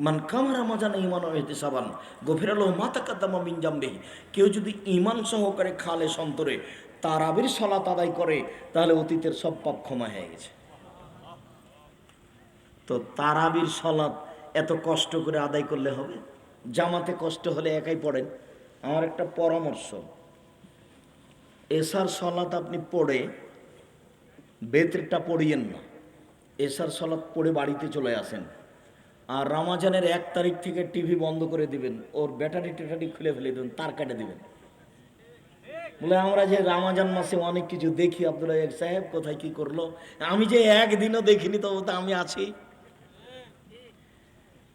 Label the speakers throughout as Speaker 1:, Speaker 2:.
Speaker 1: মান কামারা মাজান ইমান হইতে সাবান গফিরালো মাতা কাদ্দামা মিন জামবিহি, কেউ যদি ইমান সহকারে খালে সন্তরে তারাবির সালাত আদায় করে তাহলে অতীতের সব পাপ ক্ষমা হয়ে গেছে। তো তারাবির সালাত এত কষ্ট করে আদায় করলে হবে? জামাতে কষ্ট হলে একাই পড়েন। আমার একটা পরামর্শ, এশার সালাত আপনি পড়ে বেতরটা পড়িয়েন না, এশার সালাত পড়ে বাড়িতে চলে আসেন। আর রমাজানের 1 তারিখ থেকে টিভি বন্ধ করে দিবেন, ওর ব্যাটারি টেটারি খুলে ফেলে দেবেন, তার কেটে দিবেন। বলে আমরা যে রমাজান মাসে অনেক কিছু দেখি, আব্দুল্লাহ সাহেব কোথায় কি করলো, আমি যে একদিনও দেখিনি, তবু তো আমি আছি।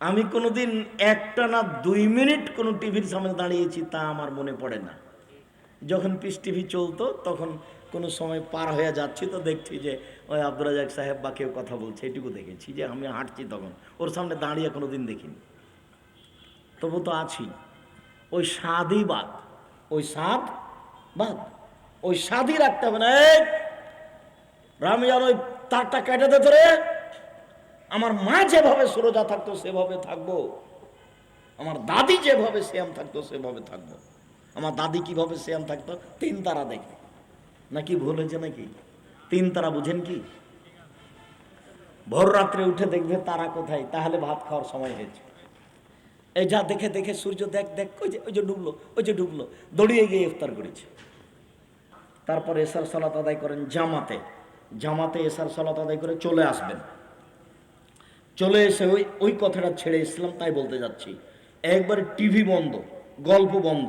Speaker 1: আমি কোনোদিন একটা না 2 মিনিট কোনো টিভির সামনে দাঁড়িয়েছি তা আমার মনে পড়ে না। যখন পিস টিভি চলতো তখন কোনো সময় পার হয়ে যাচ্ছি তো দেখছি যে ওই আব্দুল রাজাক সাহেব বা কেউ কথা বলছে, এটুকু দেখেছি। যে আমি হাঁটছি তখন ওর সামনে দাঁড়িয়ে কোনো দিন দেখিনি, তবু তো আছি। ওই স্বাদই বাদ, ওই স্বাদ বাদ, ওই স্বাদই রাখতে হবে না। এই রামিয়ার ওই তারটা কেটে দে তোরে। আমার মা যেভাবে সুরজা থাকতো সেভাবে থাকবো, আমার দাদি যেভাবে শ্যাম থাকতো সেভাবে থাকবো। আমার দাদি কিভাবে শ্যাম থাকতো? 3 তারা দেখে। নাকি ভুল হয়েছে নাকি? 3 তারা বুঝেন কি? ভোর রাত্রে উঠে দেখবে তারা কোথায়, তাহলে ভাত খাওয়ার সময় হয়েছে। এই যা দেখে দেখে সূর্য দেখ দেখ, ওই যে ডুবলো, ওই যে ডুবলো, দৌড়িয়ে গিয়ে ইফতার করেছে। তারপরে এশার সালাত আদায় করেন জামাতে, জামাতে এশার সালাত আদায় করে চলে আসবেন। চলে এসে ওই কথাটা ছেড়ে ইসলাম তাই বলতে যাচ্ছি, একবারে টিভি বন্ধ, গল্প বন্ধ,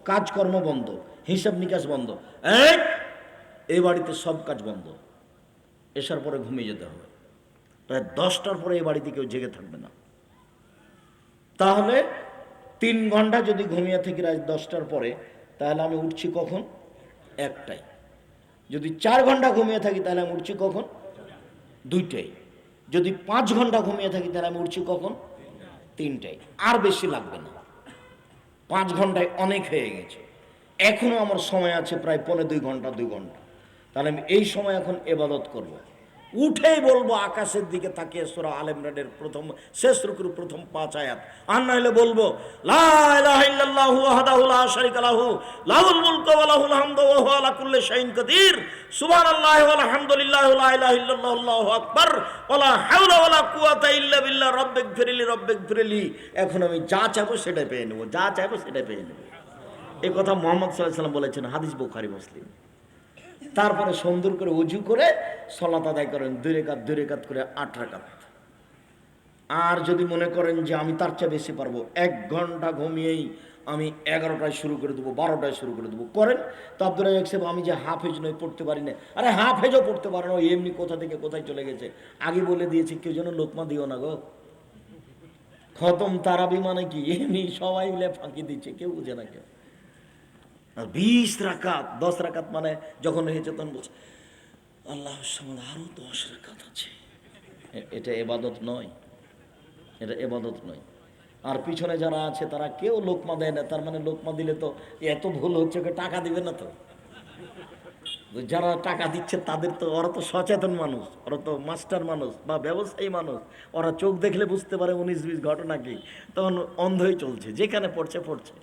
Speaker 1: কাজকর্ম বন্ধ, হিসাব নিকাশ বন্ধ। এই বাড়িতে সব কাজ বন্ধ। এসার পরে ঘুমিয়ে যেতে হবে। প্রায় 10টার পরে এই বাড়িতে কেউ জেগে থাকবে না। তাহলে 3 ঘন্টা যদি ঘুমিয়ে থাকি রাত 10টার পরে, তাহলে আমি উঠছি কখন? 1টায়। যদি 4 ঘন্টা ঘুমিয়ে থাকি তাহলে আমি উঠছি কখন? 2টায়। যদি 5 ঘন্টা ঘুমিয়ে থাকি তাহলে আমি উঠছি কখন? 3টায়। আর বেশি লাগবে না, 5 ঘন্টায় অনেক হয়ে গেছে। এখনো আমার সময় আছে প্রায় 1.25 ঘন্টা, 2 ঘন্টা। তাহলে আমি এই সময় এখন ইবাদত করব। উঠেই বলবো আকাশের দিকে তাকিয়ে সূরা আলে ইমরানের শেষ রুকুর প্রথম 5 আয়াত। আর না হলে বলবো লা ইলাহা ইল্লাল্লাহু ওয়াহদাহু লা শারীকা লাহু লাহুল মুলকু ওয়া লাহুল হামদু ওয়া হুয়া আলা কুল্লি শাইইন কাদির সুবহানাল্লাহি ওয়াল হামদুলিল্লাহি ওয়া লা ইলাহা ইল্লাল্লাহু আল্লাহু আকবার ওয়া লা হাওলা ওয়া লা কুওয়াতা ইল্লা বিল্লাহ রব্বিগফিরলি। এখন আমি যা চাইবো সেটাই পেয়ে নেব, যা চাইবো সেটাই পেয়ে নেব। এই কথা মুহাম্মদ সাল্লাল্লাহু আলাইহি ওয়াসাল্লাম বলেছেন, হাদিস বুখারী মুসলিম। তারপরে সুন্দর করে ওযু করে সালাত আদায় করেন 2 রেকাত করে 8 রাকাত। আর যদি মনে করেন যে আমি তার চেয়ে বেশি পারবো, 1 ঘন্টা ঘুমিয়েই আমি 11টায় শুরু করে দেবো, 12টায় শুরু করে দেবো, করেন। তো আব্দুল রাজ্জাক সাহেব আমি যে হাফেজ নই, পড়তে পারি না। আরে হাফেজও পড়তে পারে না, এমনি কোথা থেকে কোথায় চলে গেছে। আগে বলে দিয়েছি কেউ যেন লোকমা দিও না গো। খতম তারাবি মানে কি, এমনি সবাই মিলে ফাঁকি দিচ্ছে, কেউ বুঝে না কেউ। 20 রাকাত, 10 রাকাত মানে যখন হয়েছে তখন বলছে আল্লাহর সামনে আরো 10 রাকাত আছে। এটা ইবাদত নয়, এটা ইবাদত নয়। আর পিছনে যারা আছে তারা কেউ লোকমা দেয় না, তার মানে লোকমা দিলে তো এত ভুল হচ্ছে, টাকা দিবে না তো। যারা টাকা দিচ্ছে তাদের তো, ওরা তো সচেতন মানুষ, ওরা তো মাস্টার মানুষ বা ব্যবসায়ী মানুষ, ওরা চোখ দেখলে বুঝতে পারে 19-20 ঘটনা কি, তখন অন্ধই চলছে, যেখানে পড়ছে পড়ছে।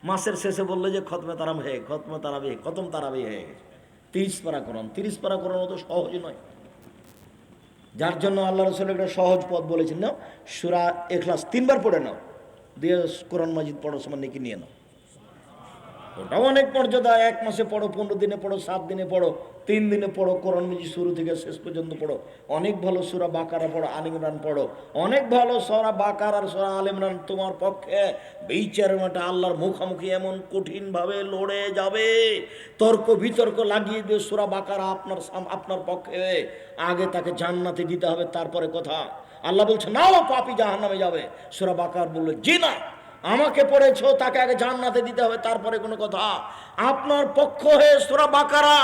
Speaker 1: মাসের শেষে বললো যে খতম তারাবি হয়ে গেছে। 30 পারা কোরআন, 30 পারা কোরআন তো সহজ নয়। যার জন্য আল্লাহ রাসূল একটা সহজ পথ বলেছেন, না সূরা ইখলাস 3 বার পড়ে নাও, দিয়ে কোরআন মাজিদ পড়ার সময় নেকি নিয়ে নাও। ওটাও অনেক মর্যাদা। 1 মাসে পড়ো, 15 দিনে পড়ো, 7 দিনে পড়ো, 3 দিনে পড়ো, কোরআন মাজিদ শুরু থেকে শেষ পর্যন্ত পড়ো। অনেক ভালো সূরা বাকারা পড়ো, আলে ইমরান পড়ো, অনেক ভালো। সূরা বাকারা আর সূরা আলে ইমরান তোমার পক্ষে বিচারের মাঠে আল্লাহর মুখোমুখি এমন কঠিনভাবে লড়ে যাবে, তর্ক বিতর্ক লাগিয়ে দিয়ে সূরা বাকারা আপনার পক্ষে আগে তাকে জান্নাতে দিতে হবে, তারপরে কথা। আল্লাহ বলছে নাও পাপী জাহান্নামে যাবে, সূরা বাকার বললো জি না, আমাকে পড়েছো তাকে আগে জান্নাতে দিতে হবে, তারপরে কোনো কথা। আপনার পক্ষ হয়ে সূরা বাকারা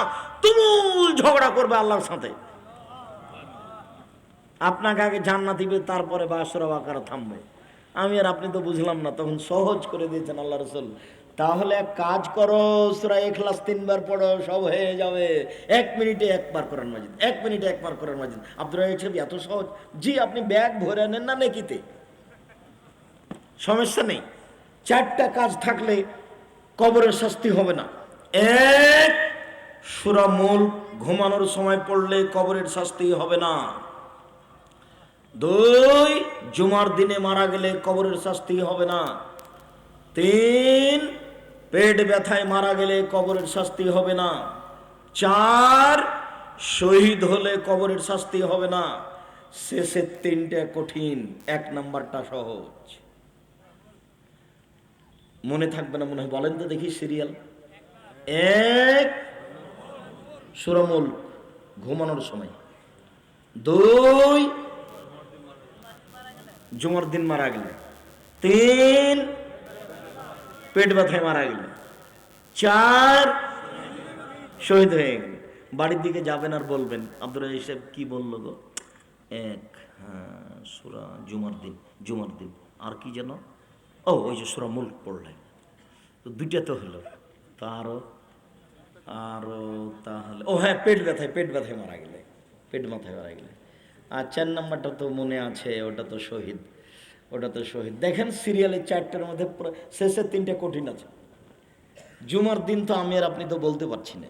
Speaker 1: তুমুল ঝগড়া করবে আল্লাহর সাথে, আপনাকে আগে জান্নাত দিবে, তারপরে বা সূরা বাকারা থামবে। আমি আর আপনি তো বুঝলাম না, তখন সহজ করে দিয়েছেন আল্লাহ রাসূল। তাহলে এক কাজ করো, সূরা ইখলাস 3 বার পড়ো, সব হয়ে যাবে। 1 মিনিটে 1 বার কোরআন মাজিদ, 1 মিনিটে 1 বার কোরআন মাজিদ। আব্দুর রাজ্জাক সাহেব এত সহজ? জি, আপনি ব্যাগ ভরে নেন না নেকিতে, সমস্যা নেই। 4টা কাজ থাকলে কবরের শাস্তি হবে না। এক, সূরা মুলক ঘুমানোর সময় পড়লে কবরের শাস্তি হবে না। 2, জুমার দিনে মারা গেলে কবরের শাস্তি হবে না। 3, পেট ব্যথায় মারা গেলে কবরের শাস্তি হবে না। 4, শহীদ হলে কবরের শাস্তি হবে না। শেষের 3টে কঠিন, 1 নাম্বারটা সহজ। মনে থাকবে না মনে হয়? বলেন তো দেখি সিরিয়াল। 1, সূরা মুলক ঘুমানোর সময়। 2, জুমার দিন মারা গেলে। 3, পেট ব্যথায় মারা গেলে। 4, শহীদ হয়ে গেলে। বাড়ির দিকে যাবেন আর বলবেন আব্দুর রাজ্জাক সাহেব কি বললো গো? 1, হ্যাঁ সূরা জুমার দিন। আর কি যেন? ও ওই যে সূরা মুলক পড়লেন। তো 2টা তো হলো। তো আরো তাহলে ও হ্যাঁ, পেট ব্যথায় মারা গেলে। আর 4 নাম্বারটা তো মনে আছে, ওটা তো শহীদ। দেখেন সিরিয়ালের 4টার মধ্যে শেষের 3টে কঠিন আছে। জুমার দিন তো আমি আর আপনি তো বলতে পারছি না।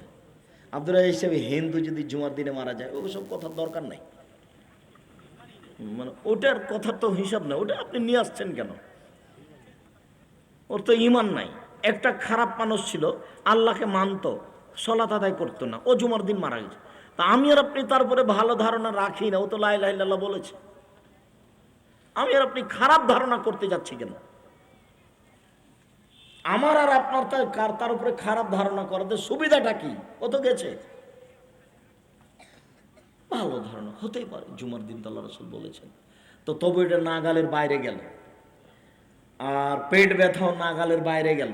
Speaker 1: আব্দুর রাজ্জাক হিসেবে হিন্দু যদি জুমার দিনে মারা যায়, ওসব কথার দরকার নাই। মানে ওটার কথা তো হিসাব না, ওটা আপনি নিয়ে আসছেন কেন? ওর তো ঈমান নাই। একটা খারাপ মানুষ ছিল, আল্লাহকে মানতো, সালাত আদায় করতো না, ও জুমার দিন মারা গেছে। তা আমি আর আপনি তারপরে ভালো ধারণা রাখি না, ও তো লা ইলাহা ইল্লাল্লাহ বলেছে। আমি আর আপনি খারাপ ধারণা করতে যাচ্ছি কেন? আমার আর আপনার তার উপরে খারাপ ধারণা করাতে সুবিধাটা কি? ও তো গেছে। ভালো ধারণা হতেই পারে, জুমার দিন তো আল্লাহ রাসূল বলেছেন। তো তবু এটা নাগালের বাইরে গেল। আর পেট ব্যথাও নাগালের বাইরে গেল।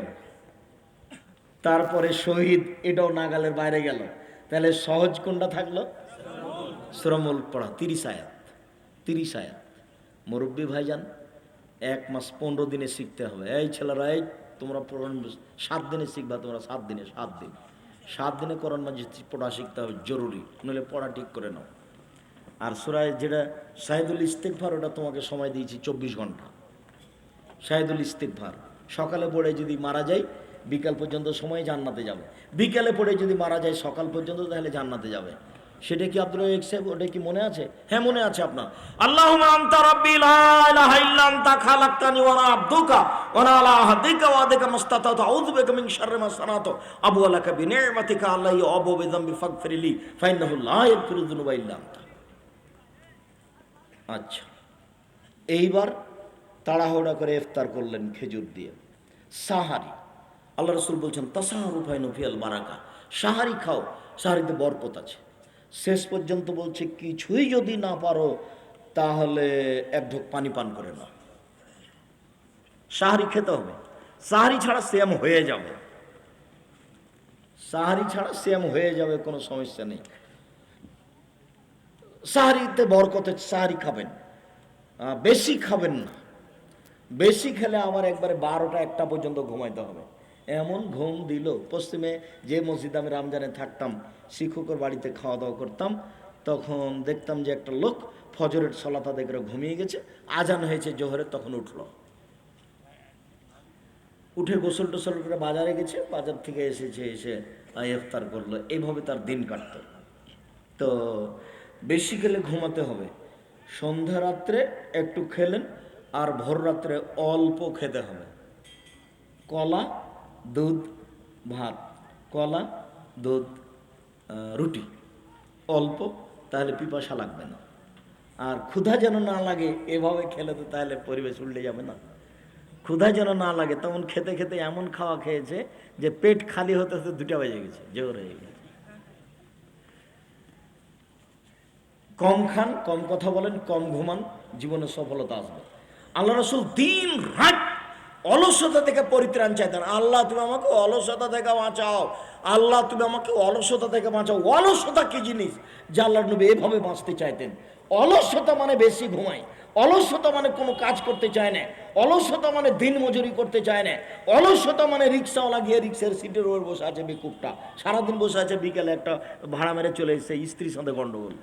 Speaker 1: তারপরে শহীদ, এটাও নাগালের বাইরে গেল। তাহলে সহজ কোনটা থাকলো? সূরা মুলক পড়া। 30 আয়াত। মুরব্বী ভাইজান, 1 মাস 15 দিনে শিখতে হবে। এই ছেলেরা, এই তোমরা 7 দিনে শিখবা। তোমরা 7 দিনে কোরআন মাজিদ পড়া শিখতে হবে, জরুরি। নইলে পড়া ঠিক করে নাও। আর সূরা যেটা শাহিদুল ইস্তিগফার, ওটা তোমাকে সময় দিয়েছি 24 ঘন্টা। শাহিদুল ইস্তিগফার সকালে পড়ে যদি মারা যায়, বিকাল পর্যন্ত সময় জান্নাতে যাবে। বিকালে পড়ে যদি মারা যায় সকাল পর্যন্ত, তাহলে জান্নাতে যাবে। সেটা কি আব্দুল রাজ্জাক সাহেব, ওটা কি মনে আছে? হ্যাঁ মনে আছে আপনার। আল্লাহুম্মা আনতা রাব্বি লা ইলাহা ইল্লা আনতা খালাকতানি ওয়া আনা আবদুকা ওয়া আনা আলা আহদিকা ওয়া আদিকা মাসতাতাতু আউযু বিকা মিন শাররি মা সানাতু আবু লাকা বিনি'মাতিকা আলাইয়া ওয়া আবু বিযামবি ফাগফিরলি ফাইন্নাহু লা ইয়াগফিরুয যুনুবা ইল্লা আনতা। আচ্ছা, এইবার তাড়াহুড়া করে ইফতার করলেন খেজুর দিয়ে। সাহারি, আল্লাহ রাসূল বলছেন তাসাহারু ফাইনু ফিয়াল বারাকা, সাহারি খাও, সাহারিতে বরকত আছে। শেষ পর্যন্ত বলছে কিছুই যদি না পারো তাহলে 1 ঢোক পানি পান করে নাও। সাহারি খেতে হবে। সাহারি ছাড়া সিয়াম হয়ে যাবে, কোনো সমস্যা নেই। সাহারিতে বরকত, সাহারি খাবেন, বেশি খাবেন না। বেশি খেলে আবার একবারে 12টা 1টা পর্যন্ত ঘুমাইতে হবে। এমন ঘুম দিল। পশ্চিমে যে মসজিদে আমি রমজানে থাকতাম, শিক্ষকের বাড়িতে খাওয়া দাওয়া করতাম, তখন দেখতাম যে একটা লোক ফজরের সালাত আদায় করে ঘুমিয়ে গেছে। আজান হয়েছে জোহরে, তখন উঠে গোসল টোসল করে বাজারে গেছে, বাজার থেকে এসে ইফতার করলো। এইভাবে তার দিন কাটতো। তো বেশি খেলে ঘুমাতে হবে। সন্ধ্যা রাত্রে একটু খেলেন, আর ভোর রাত্রে অল্প খেতে হবে। কলা, দুধ, ভাত, কলা, দুধ, রুটি, অল্প, তাহলে পিপাসা লাগবে না। আর ক্ষুধা যেন না লাগে, এভাবে খেলে তো তাহলে পরিবেশ উল্টে যাবে না। ক্ষুধা যেন না লাগে, তখন খেতে খেতে এমন খাওয়া খেয়েছে যে পেট খালি হতে হতে 2টা বেজে গেছে, জোর হয়ে গেছে। কম খান, কম কথা বলেন, কম ঘুমান, জীবনে সফলতা আসবে। আল্লাহ রাসূল দিন রাত অলসতা থেকে পরিত্রাণ চাইতেন। আল্লাহ তুমি আমাকে অলসতা থেকে বাঁচাও, আল্লাহ তুমি আমাকে অলসতা থেকে বাঁচাও। অলসতা কি জিনিস, যে আল্লাহর নবী এভাবে বাঁচতে চাইতেন। অলসতা মানে বেশি ঘুমায়, অলসতা মানে কোনো কাজ করতে চায় না, অলসতা মানে দিন মজুরি করতে চায় না, অলসতা মানে রিক্সাওয়ালা গিয়ে রিক্সার সিটের ওপর বসে আছে, বেকুবটা সারাদিন বসে আছে, বিকেলে একটা ভাড়া মেরে চলে এসেছে, স্ত্রীর সাথে গন্ডগোল।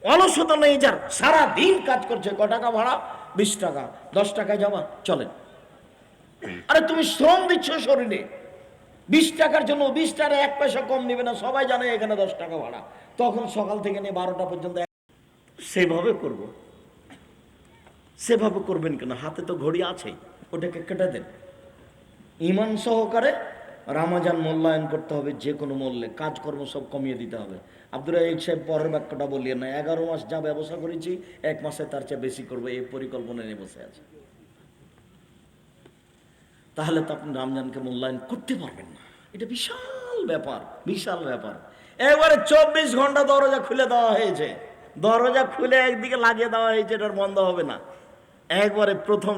Speaker 1: অলসতা নেই যার, সারাদিন কাজ করছে, ক টাকা ভাড়া? 20 টাকা, 10 টাকায় যাবা, চলেন। আরে তুমি শ্রম দিচ্ছ শরীরে, 20 টাকার জন্য 20 টাকা 1 পয়সা কম নিবে না, সবাই জানে এখানে 10 টাকা ভাড়া। তখন সকাল থেকে নিয়ে 12টা পর্যন্ত সেভাবে করব। সেভাবে করবেন কেন? হাতে তো ঘড়ি আছে, ওটাকে কেটে দেন। ইমান সহকারে রামাজান মূল্যায়ন করতে হবে, যে কোনো মূল্যে কাজকর্ম সব কমিয়ে দিতে হবে। আব্দুর রাজ্জাক সাহেব পরের বাক্যটা বললেন না, 11 মাস যা ব্যবসা করেছি 1 মাসে তার চেয়ে বেশি করবো, এই পরিকল্পনা নিয়ে বসে আছে। তাহলে তো আপনি রমজানকে মূল্যায়ন করতে পারবেন না। এটা বিশাল ব্যাপার, বিশাল ব্যাপার। এবারে 24 ঘন্টা দরজা খুলে দেওয়া হয়েছে, দরজা খুলে একদিকে লাগিয়ে দেওয়া হয়েছে, এটার বন্ধ হবে না। একবারে প্রথম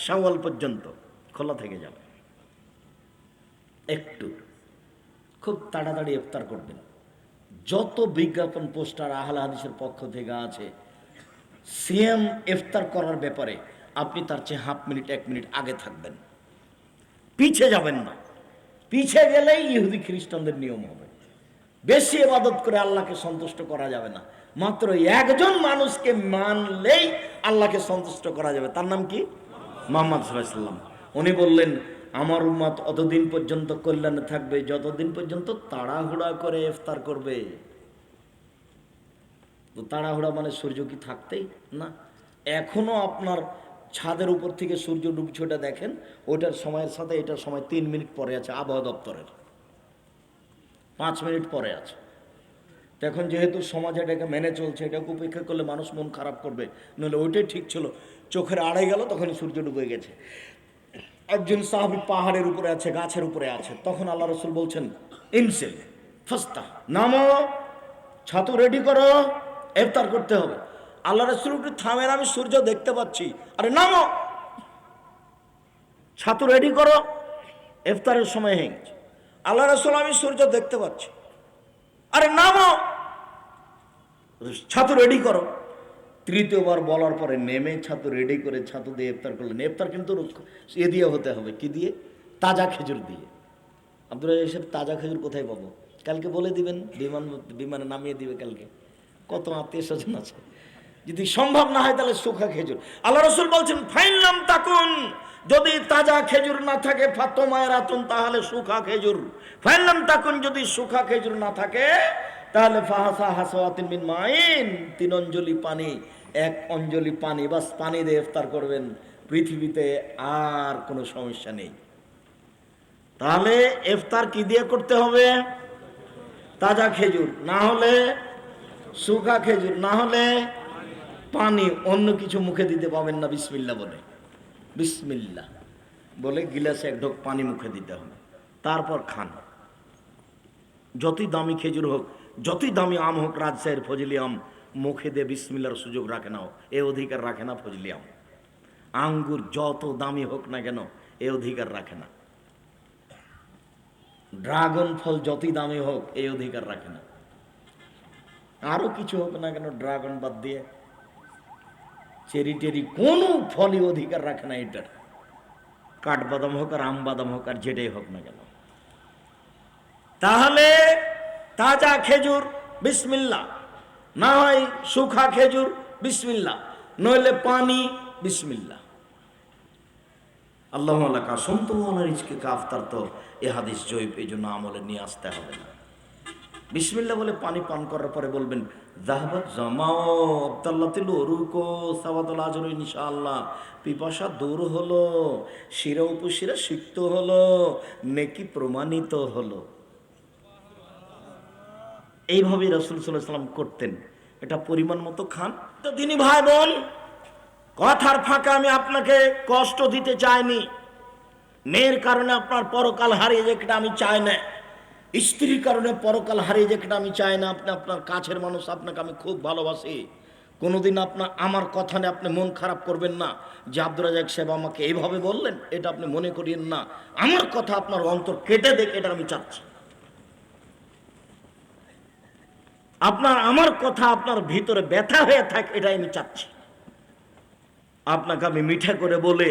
Speaker 1: শাওয়াল পর্যন্ত খোলা থেকে যাবে। একটু খুব তাড়াতাড়ি ইফতার করবেন। যত বিজ্ঞাপন পোস্টার আহলে হাদিসের পক্ষ থেকে আছে সিএম ইফতার করার ব্যাপারে, আপনি তার চেয়ে হাফ মিনিট 1 মিনিট আগে থাকবেন, পিছে যাবেন না। পিছে গেলেই ইহুদি খ্রিস্টানদের নিয়ম হবে। বেশি ইবাদত করে আল্লাহকে সন্তুষ্ট করা যাবে না। মাত্র একজন মানুষকে মানলেই আল্লাহকে সন্তুষ্ট করা যাবে, তার নাম কি? মুহাম্মদ সাল্লাল্লাহু আলাইহি ওয়াসাল্লাম। উনি বললেন, আমার উম্মত অতদিন পর্যন্ত কল্যাণে থাকবে যতদিন পর্যন্ত তাড়াহুড়া করে ইফতার করবে। তো তাড়াহুড়া মানে সূর্য কি থাকতেই না? এখনো আপনার ছাদের উপর থেকে সূর্য ডুবছে, ওটা দেখেন, ওটার সময়ের সাথে এটার সময় 3 মিনিট পরে আছে। আবহাওয়া দপ্তরের 5 মিনিট পরে আছে। এখন যেহেতু সমাজ এটাকে মেনে চলছে, এটাকে উপেক্ষা করলে মানুষ মন খারাপ করবে, নইলে ওইটাই ঠিক ছিল। চোখের আড়াই গেল, তখনই সূর্য ডুবে গেছে। একজন সাহাবী পাহাড়ের উপরে আছে, গাছের উপরে আছে, তখন আল্লাহ রসুল বলছেন, ইনসিল ফাস্তা, নামো, ছাতু রেডি করো, ইফতার করতে হবে। আল্লাহ রসুল একটু থামেন, আমি সূর্য দেখতে পাচ্ছি। আরে নামো, ছাতু রেডি করো, ইফতারের সময় হয়ে গেছে। আল্লাহ রসুল, আমি সূর্য দেখতে পাচ্ছি। আরে নামো, ছাতু রেডি করো। তৃতীয়বার বলার পরে নেমে ছাতু রেডি করে ছাতু দিয়ে ইফতার করলেন। ইফতার কিন্তু এ দিয়ে হতে হবে, কি দিয়ে? তাজা খেজুর দিয়ে। আব্দুল রাজ্জাক সাহেব, তাজা খেজুর কোথায় পাবো? কালকে বলে দিবেন, বিমানে নামিয়ে দিবে কালকে। কত আত্মীয় স্বজন আছে, যদি সম্ভব না হয় তাহলে শুকা খেজুর। আল্লাহ রসুল বলছেন, ফাইনলাম তাকুন, যদি তাজা খেজুর না থাকে, ফাতমায় রাতুন, তাহলে শুকা খেজুর। ফাইনলাম তাকুন, যদি শুকা খেজুর না থাকে, তাহলে ফাহাসা হাসাওয়াতিন মিন মাইন, 3 অঞ্জলি পানি, 1 অঞ্জলি পানি, বাস পানি দিয়ে ইফতার করবেন। পৃথিবীতে আর কোনো সমস্যা নেই। তাহলে ইফতার কি দিয়ে করতে হবে? তাজা খেজুর, না হলে শুকা খেজুর, না হলে পানি। অন্য কিছু মুখে দিতে পাবেন না। বিসমিল্লাহ বলে, বিসমিল্লাহ বলে গিলাসে 1 ঢোক পানি মুখে দিতে হবে, তারপর খান। যতই দামি খেজুর হোক, যতই দামি আম হোক, রাজশাহীর ফজলি আম, মুখে দিয়ে বিসমিল্লার সুযোগ রাখে না, এ অধিকার রাখে না ফজলি আম। আঙ্গুর যত দামি হোক না কেন, এ অধিকার রাখে না। ড্রাগন ফল যতই দামি হোক, এই অধিকার রাখে না। আরো কিছু হোক না কেন, ড্রাগন বাদ দিয়ে চেরি টেরি কোনো ফলই অধিকার রাখে না এটার। কাঠবাদাম হোক আর আম বাদাম হোক আর যেটাই হোক না কেন। তাহলে তাজা খেজুর বিসমিল্লাহ, না হয় শুখা খেজুর বিসমিল্লাহ, নইলে পানি বিসমিল্লাহ। আল্লাহ আলাকা সন্তমানা রিজকে কাফতার, তো এ হাদিস জয়ীব, এই জন্য আমলে নিয়ে আসতে হবে না। বিসমিল্লাহ বলে পানি পান করার পরে বলবেন, যাহাবাত জামাও আব্দাল্লাতিল ওরুকো সাওয়াতুল আজর, ইনশাআল্লাহ পিপাসা দূর হলো, শিরা উপশিরা সিক্ত হলো, নেকি প্রমাণিত হলো। এইভাবেই রাসূল সাল্লাল্লাহু আলাইহি ওয়াসাল্লাম করতেন। এটা পরিমাণ মতো খান। তো তিনি ভাই বোন, কথার ফাঁকে আমি আপনাকে কষ্ট দিতে চাইনি। মেয়ের কারণে আপনার পরকাল হারিয়ে যাক, এটা আমি চাই না। স্ত্রীর কারণে পরকাল হারিয়ে যাক, এটা আমি চাই না। আপনি আপনার কাছের মানুষ, আপনাকে আমি খুব ভালোবাসি। কোনোদিন আমার কথা নিয়ে আপনি মন খারাপ করবেন না যে আব্দুর রাজ্জাক সাহেব আমাকে এইভাবে বললেন, এটা আপনি মনে করিয়েন না। আমার কথা আপনার অন্তর কেটে দেখ, এটা আমি চাচ্ছি। আমার কথা আপনার ভিতরে ব্যথা হয়ে থাক, এটাই আমি চাচ্ছি। আপনাকে আমি মিঠা করে বলে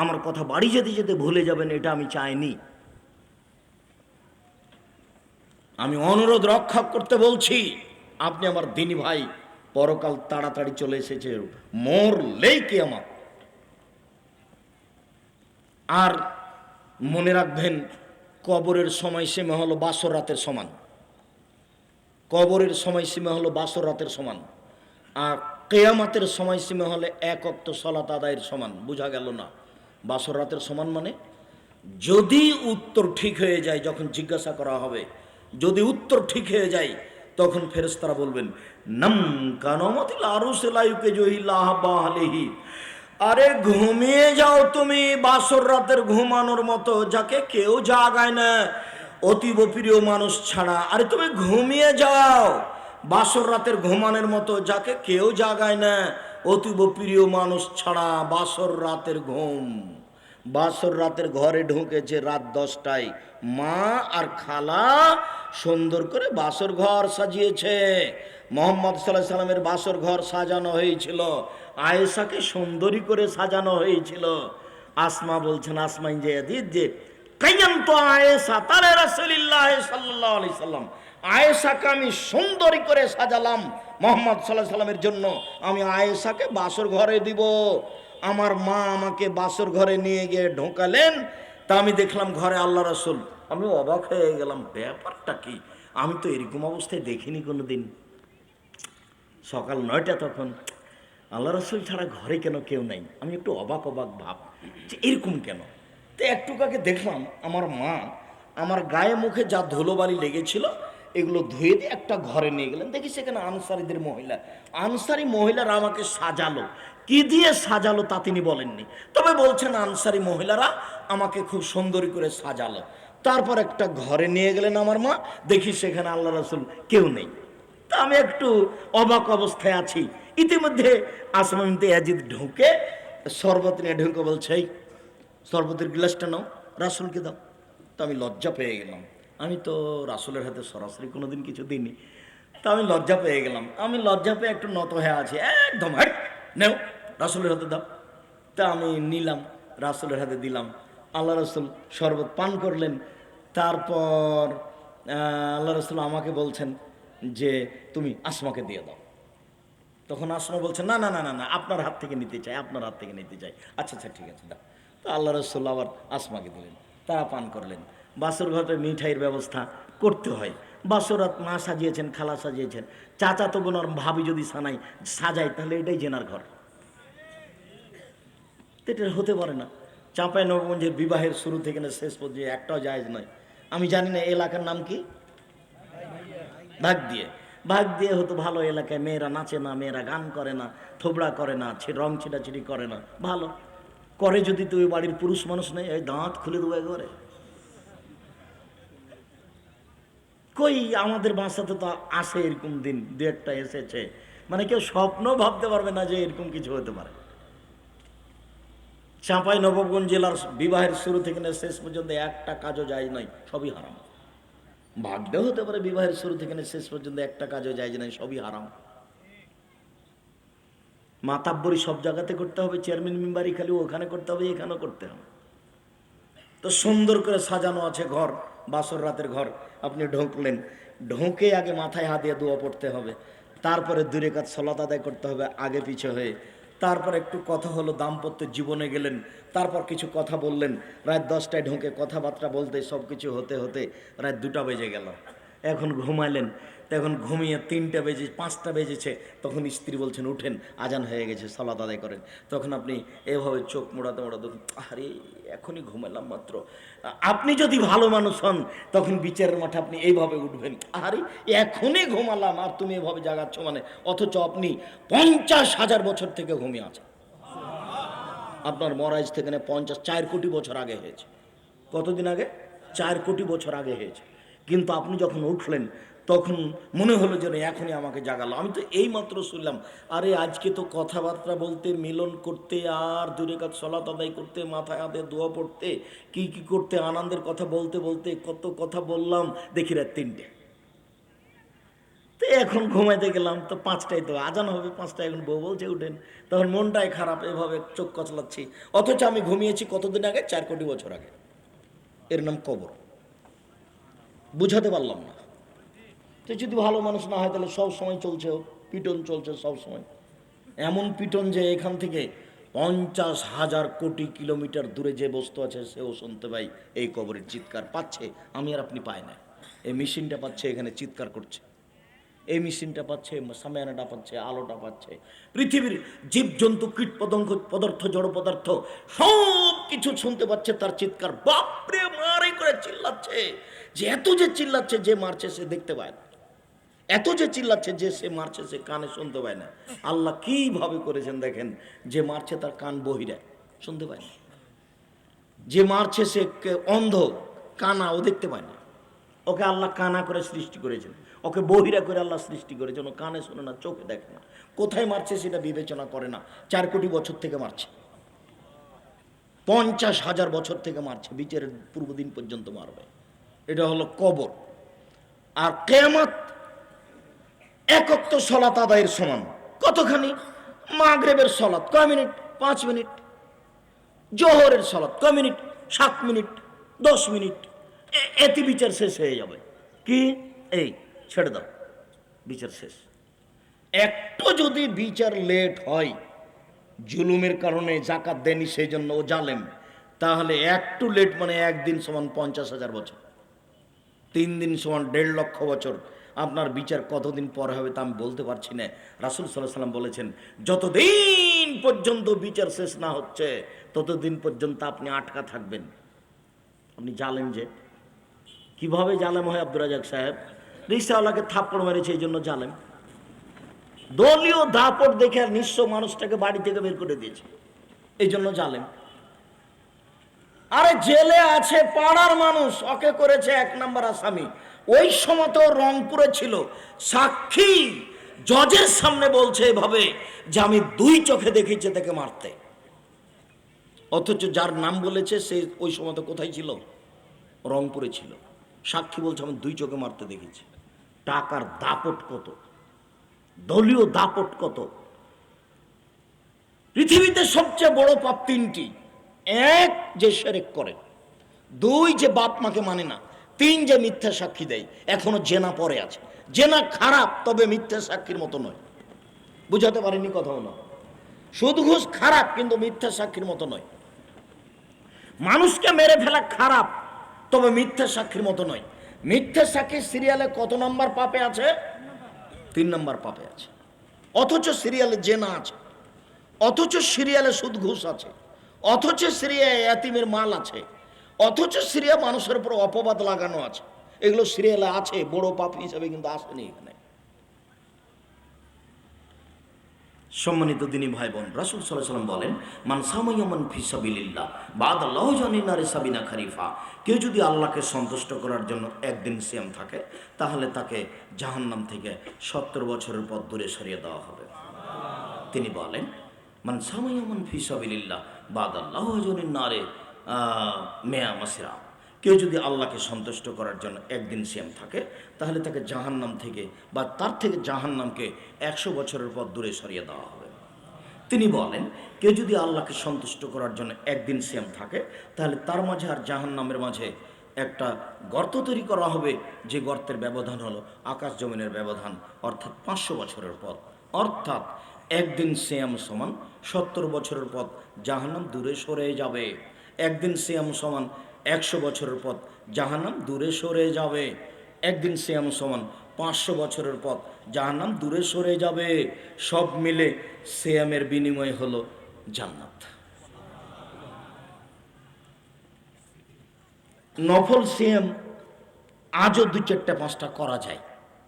Speaker 1: আমার কথা বাড়ি যেতে যেতে ভুলে যাবেন, এটা আমি চাইনি। আমি অনুরোধ রক্ষা করতে বলছি, আপনি আমার দিনী ভাই, পরকাল তাড়াতাড়ি চলে এসেছে, মরলেই কিয়ামত। আর মনে রাখবেন, কবরের সময়সীমা হলো বাসর রাতের সমান। কবরের সময়সীমা হলো বাসর রাতের সমান। আর কিয়ামতের সময়সীমা হলে এক ওয়াক্ত সালাত আদায়ের সমান। বোঝা গেল না? বাসর রাতের সমান মানে যদি উত্তর ঠিক হয়ে যায়, যখন জিজ্ঞাসা করা হবে, যদি উত্তর ঠিক হয়ে যায়, তখন ফেরেশতারা বলবেন নাম কানামাতিল আরুসে লায়ুকে জহিল্লাহ বাহলেহি, আরে ঘুমিয়ে যাও তুমি বাসর রাতের ঘুমানোর মতো, যাকে কেউ জাগায় না অতীব প্রিয় মানুষ ছাড়া। আরে তুমি ঘুমিয়ে যাও বাসর রাতের ঘুমানোর মতো, যাকে কেউ জাগায় না অতীব প্রিয় মানুষ ছাড়া। বাসর রাতের ঘুম। বাসর রাতের ঘরে ঢুকেছে রাত 10টায়। মা আর খালা সুন্দর করে বাসর ঘর সাজিয়েছে। মোহাম্মদ সাল্লাল্লাহু আলাইহি সাল্লামের বাসর ঘর সাজানো হয়েছিল, আয়েশাকে সুন্দরী করে সাজানো হয়েছিল। আসমা বলছেন, আসমা ইনজায়াদিদ, যে কাইয়াম তো আয়েশা তারে রাসূলুল্লাহ সাল্লাল্লাহু আলাইহি সাল্লাম, আয়েশাকে আমি সুন্দরী করে সাজালাম মোহাম্মদ সাল্লাল্লাহু আলাইহি সাল্লামের জন্য। আমি আয়েশাকে বাসর ঘরে দিব। আমার মা আমাকে বাসর ঘরে নিয়ে গিয়ে ঢোকালেন, তা আমি দেখলাম ঘরে আল্লাহ রাসূল। আমি অবাক হয়ে গেলাম, ব্যাপারটা কি? আমি তো এরকম অবস্থায় দেখিনি কোনো দিন। সকাল 9টা, তখন আল্লাহ রাসূল ছাড়া ঘরে কেন কেউ নাই? আমি একটু অবাক অবাক ভাব যে এরকম কেন। তো একটু আগে দেখলাম আমার মা আমার গায়ে মুখে যা ধুলোবালি লেগেছিল এগুলো ধুয়ে দিয়ে একটা ঘরে নিয়ে গেলেন। দেখি সেখানে আনসারীদের মহিলা, আনসারি মহিলারা আমাকে সাজালো। কি দিয়ে সাজালো তা তিনি বলেননি, তবে বলছেন আনসারি মহিলারা আমাকে খুব সুন্দরী করে সাজালো। তারপর একটা ঘরে নিয়ে গেলেন আমার মা, দেখি সেখানে আল্লাহ রাসূল কেউ নেই। তা আমি একটু অবাক অবস্থায় আছি। ইতিমধ্যে আসমা বিনতে ইয়াজিদ ঢুকে শরবত নিয়ে ঢুকে বলছে, এই শরবতের গ্লাসটা নাও, রাসূলকে দাও। তো আমি লজ্জা পেয়ে গেলাম, আমি তো রাসূলের হাতে সরাসরি কোনোদিন কিছু দিইনি। তা আমি লজ্জা পেয়ে গেলাম, আমি লজ্জা পেয়ে একটু নত হয়ে আছি, একদম হাট নেও, রাসূলের হাতে দাও। তা আমি নিলাম, রাসূলের হাতে দিলাম। আল্লাহ রাসূল শরবত পান করলেন। তারপর আল্লাহ রাসূল আমাকে বলছেন যে তুমি আসমাকে দিয়ে দাও। তখন আসমা বলছেন, না না না না না, আপনার হাত থেকে নিতে চাই, আপনার হাত থেকে নিতে চাই। আচ্ছা আচ্ছা ঠিক আছে দাও। তো আল্লাহ রাসূল আবার আসমাকে দিলেন, তারা পান করলেন। বাসর ঘরে মিঠাইয়ের ব্যবস্থা করতে হয়। বাসরাত মা সাজিয়েছেন, খালা সাজিয়েছেন, চাচা তো বোন আর ভাবি যদি সাজায় তাহলে এটাই জেনার ঘর। এটা হতে পারে না। চাঁপাইনবাবগঞ্জের বিবাহের শুরু থেকে না শেষ পর্যন্ত একটাও জায়েজ নয়। আমি জানি না এলাকার নাম কি, ভাগ দিয়ে। ভাগ দিয়ে হতো ভালো এলাকায়, মেয়েরা নাচে না, মেয়েরা গান করে না, থোবড়া করে না, রং ছিটাছিটি করে না, ভালো করে। যদি তুই বাড়ির পুরুষ মানুষ নেই, এই দাঁত খুলে দেবো একবারে। কই আমাদের বাসাতে তো আসে এরকম দিন, দু একটা এসেছে, মানে কেউ স্বপ্ন ভাবতে পারবে না যে এরকম কিছু হতে পারে। চাঁপাইনবাবগঞ্জ জেলার বিবাহের শুরু থেকে শেষ পর্যন্ত একটা কাজও যায় নয়, সবই হারাম। ভাগ্যেও হতে পারে বিবাহের শুরু থেকে শেষ পর্যন্ত একটা কাজও যায় নয়, সবই হারাম। মাতাব্বরি সব জায়গাতে করতে হবে, চেয়ারম্যান মেম্বারি খালি ওখানে করতে হবে, এখানেও করতে হবে। তো সুন্দর করে সাজানো আছে ঘর, বাসর রাতের ঘর। আপনি ঢুকলেন, ঢোকে আগে মাথায় হাত দিয়ে দোয়া পড়তে হবে, তারপরে 2 রাকাত সালাত আদায় করতে হবে আগে পিছে হয়ে। তারপর একটু কথা হলো, দাম্পত্য জীবনে গেলেন, তারপর কিছু কথা বললেন। রাত 10টায় ঢুকে কথাবার্তা বলতে সব কিছু হতে হতে রাত 2টা বেজে গেল। এখন ঘুমাইলেন, তখন ঘুমিয়ে 3টা বেজে 5টা বেজেছে, তখন স্ত্রী বলছেন উঠেন, আজান হয়ে গেছে, সালাত আদায় করেন। তখন আপনি এভাবে চোখ মোড়াতে মোড়াতে, আরে এখনই ঘুমালাম মাত্র। আপনি যদি ভালো মানুষ হন তখন বিচারের মাঠে আপনি এইভাবে উঠবেন, আরে এখনই ঘুমালাম আর তুমি এভাবে জাগাচ্ছ মানে, অথচ আপনি 50,000 বছর থেকে ঘুমিয়ে আছেন। আপনার মরাজ থেকে 4 কোটি বছর আগে হয়েছে। কতদিন আগে? 4 কোটি বছর আগে হয়েছে। কিন্তু আপনি যখন উঠলেন তখন মনে হলো যেন এখনই আমাকে জাগালো। আমি তো এই মাত্র শুনলাম, আরে আজকে তো কথাবার্তা বলতে, মিলন করতে, আর 2 রাকাত সালাত আদায় করতে, মাথায় হাতে দোয়া পড়তে, কি কি করতে, আনন্দের কথা বলতে বলতে কত কথা বললাম, দেখি রাত 3টে। তো এখন ঘুমাইতে গেলাম তো 5টায় তো আজান হবে, 5টায় এখন বউ বলছে উঠেন, তখন মনটাই খারাপ, এভাবে চোখ কচলাচ্ছি। অথচ আমি ঘুমিয়েছি কতদিন আগে? 4 কোটি বছর আগে। এর নাম কবর। বুঝাতে পারলাম না। তো যদি ভালো মানুষ না হয় তাহলে সব সময় চলছে হোক। পিটন চলছে সব সময়। এমন পিটন যে এখান থেকে 50,000 কোটি কিলোমিটার দূরে যে বস্তু আছে সেও শুনতে পাই এই কবরের চিৎকার। পাচ্ছে, আমি আর আপনি পাই না। এই মেশিনটা পাচ্ছে, এখানে চিৎকার করছে। এই মেশিনটা পাচ্ছে, সামিয়ানাটা পাচ্ছে, আলোটা পাচ্ছে। পৃথিবীর জীবজন্তু, কীট পতঙ্গ, পদার্থ, জড় পদার্থ সব কিছু শুনতে পাচ্ছে তার চিৎকার। বাপরে মারে করে চিল্লাচ্ছে, যে এত যে চিল্লাচ্ছে, যে মারছে সে দেখতে পায় না। এত যে চিল্লাচ্ছে, যে সে মারছে সে কানে শুনতে পায় না। আল্লাহ কিভাবে করেছেন দেখেন, যে মারছে তার কান বহিরা, শুনতে পায় না। যে মারছে সে অন্ধ, কানা, ও দেখতে পায় না। ওকে আল্লাহ কানা করে সৃষ্টি করেছেন, ওকে বহিরা করে আল্লাহ সৃষ্টি করেছেন। ও কানে শোনে না, চোখে দেখে না, কোথায় মারছে সেটা বিবেচনা করে না। 4 কোটি বছর থেকে মারছে, 50,000 বছর থেকে মারছে, বিচারের পূর্বদিন পর্যন্ত মারবে। এটা হলো কবর। আর কিয়ামত এক ওয়াক্ত সালাত আদায়ের সমান। কতখানি? মাগরিবের সালাত কয় মিনিট? 5 মিনিট। জোহরের সালাত কয় মিনিট? 7 minute, 10 minute. এতে বিচার শেষ হয়ে যাবে। কি এই ছেড়ে দাও, বিচার শেষ। একটু যদি বিচার লেট হয়, জুলুমের কারণে জাকাত দেনি সেই জন্য ও জালেম, তাহলে একটু লেট মানে একদিন সমান 50,000 বছর, 3 দিন সমান 1.5 লক্ষ বছর। আপনার বিচার কতদিন পরে হবে তা আমি বলতে পারছি না। রাসূল সাল্লাল্লাহু আলাইহি ওয়াসাল্লাম বলেছেন, যতদিন পর্যন্ত বিচার শেষ না হচ্ছে ততদিন পর্যন্ত আপনি আটকা থাকবেন। আপনি জালেম। যে কিভাবে জালেম হয় আব্দুর রাজ্জাক সাহেব? রিকশাওয়ালাকে থাপ্পড় মেরেছে এই জন্য জালেম। দলীয় দাপট দেখে আর নিঃস্ব মানুষটাকে বাড়ি থেকে বের করে দিয়েছে, এই জন্য জালেম। আরে জেলে আছে পাড়ার মানুষ, ওকে করেছে 1 নম্বর আসামি। ওই সময় তো রংপুরে ছিল, সাক্ষী জজের সামনে বলছে এভাবে যে আমি 2 চোখে দেখেছি তাকে মারতে। অথচ যার নাম বলেছে সে ওই সময় তো কোথায় ছিল? রংপুরে ছিল। সাক্ষী বলছে আমি 2 চোখে মারতে দেখেছি। টাকার দাপট কত, দলীয় দাপট কত! পৃথিবীতে সবচেয়ে বড় পাপ 3টি। 1 যে শিরক করে, 2 যে বাপ মাকে মানে না, 3 যে মিথ্যা সাক্ষী দেয়। এখনো জেনা পড়ে আছে। জেনা খারাপ, তবে মিথ্যা সাক্ষীর মতো নয়। বুঝাতে পারিনি কথা হলো? সুদ ঘুষ খারাপ, কিন্তু মিথ্যা সাক্ষীর মতো নয়। মানুষকে মেরে ফেলা খারাপ, তবে মিথ্যা সাক্ষীর মতো নয়। মিথ্যা সাক্ষী সিরিয়ালে কত নম্বর পাপে আছে? 3 নম্বর পাপে আছে। অথচ সিরিয়ালে জেনা আছে, অথচ সিরিয়ালে সুদ ঘুষ আছে, অথচ সিরিয়ায় এতিমের মাল আছে, অথচ সিরিয়া মানুষের উপর অপবাদ লাগানো আছে। এগুলো সিরিয়ালে আছে, বড় পাপ হিসাবে কিন্তু আসেনি এখানে। সম্মানিত দিনী ভাই বোন, রাসূল সাল্লাল্লাহু আলাইহি ওয়াসাল্লাম বলেন, মান সামাইয়ামান ফি সাবিলিল্লাহ বাদাল্লাহু জান্নারি সাবিনা খরিফা। কেউ যদি আল্লাহকে সন্তুষ্ট করার জন্য একদিন সিয়াম থাকে, তাহলে তাকে জাহান্নাম থেকে 70 বছরের পথ দূরে সরিয়ে দেওয়া হবে। তিনি বলেন, মান সামাইয়ামান ফি সাবিলিল্লাহ বাদাল্লাহু জান্নারি মেয়া মাসিরা। কেউ যদি আল্লাহকে সন্তুষ্ট করার জন্য একদিন সিয়াম থাকে, তাহলে তাকে জাহান্নাম থেকে বা তার থেকে জাহান্নামকে 100 বছরের পথ দূরে সরিয়ে দেওয়া হবে। তিনি বলেন, কেউ যদি আল্লাহকে সন্তুষ্ট করার জন্য একদিন সিয়াম থাকে, তাহলে তার মাঝে আর জাহান্নামের মাঝে একটা গর্ত তৈরি করা হবে, যে গর্তের ব্যবধান হলো আকাশ জমিনের ব্যবধান, অর্থাৎ 500 বছরের পথ। অর্থাৎ একদিন সিয়াম সমান 70 বছরের পথ জাহান্নাম দূরে সরে যাবে। একদিন সিয়াম সমান 100 বছরের পথ জাহান্নাম দূরে সরে যাবে। একদিন সিয়াম সমান 500 বছরের পথ জাহান্নাম দূরে সরে যাবে। সব মিলে সিয়ামের বিনিময় হলো জান্নাত। নফল সিয়াম আজও 2, 4, 5টা করা যায়।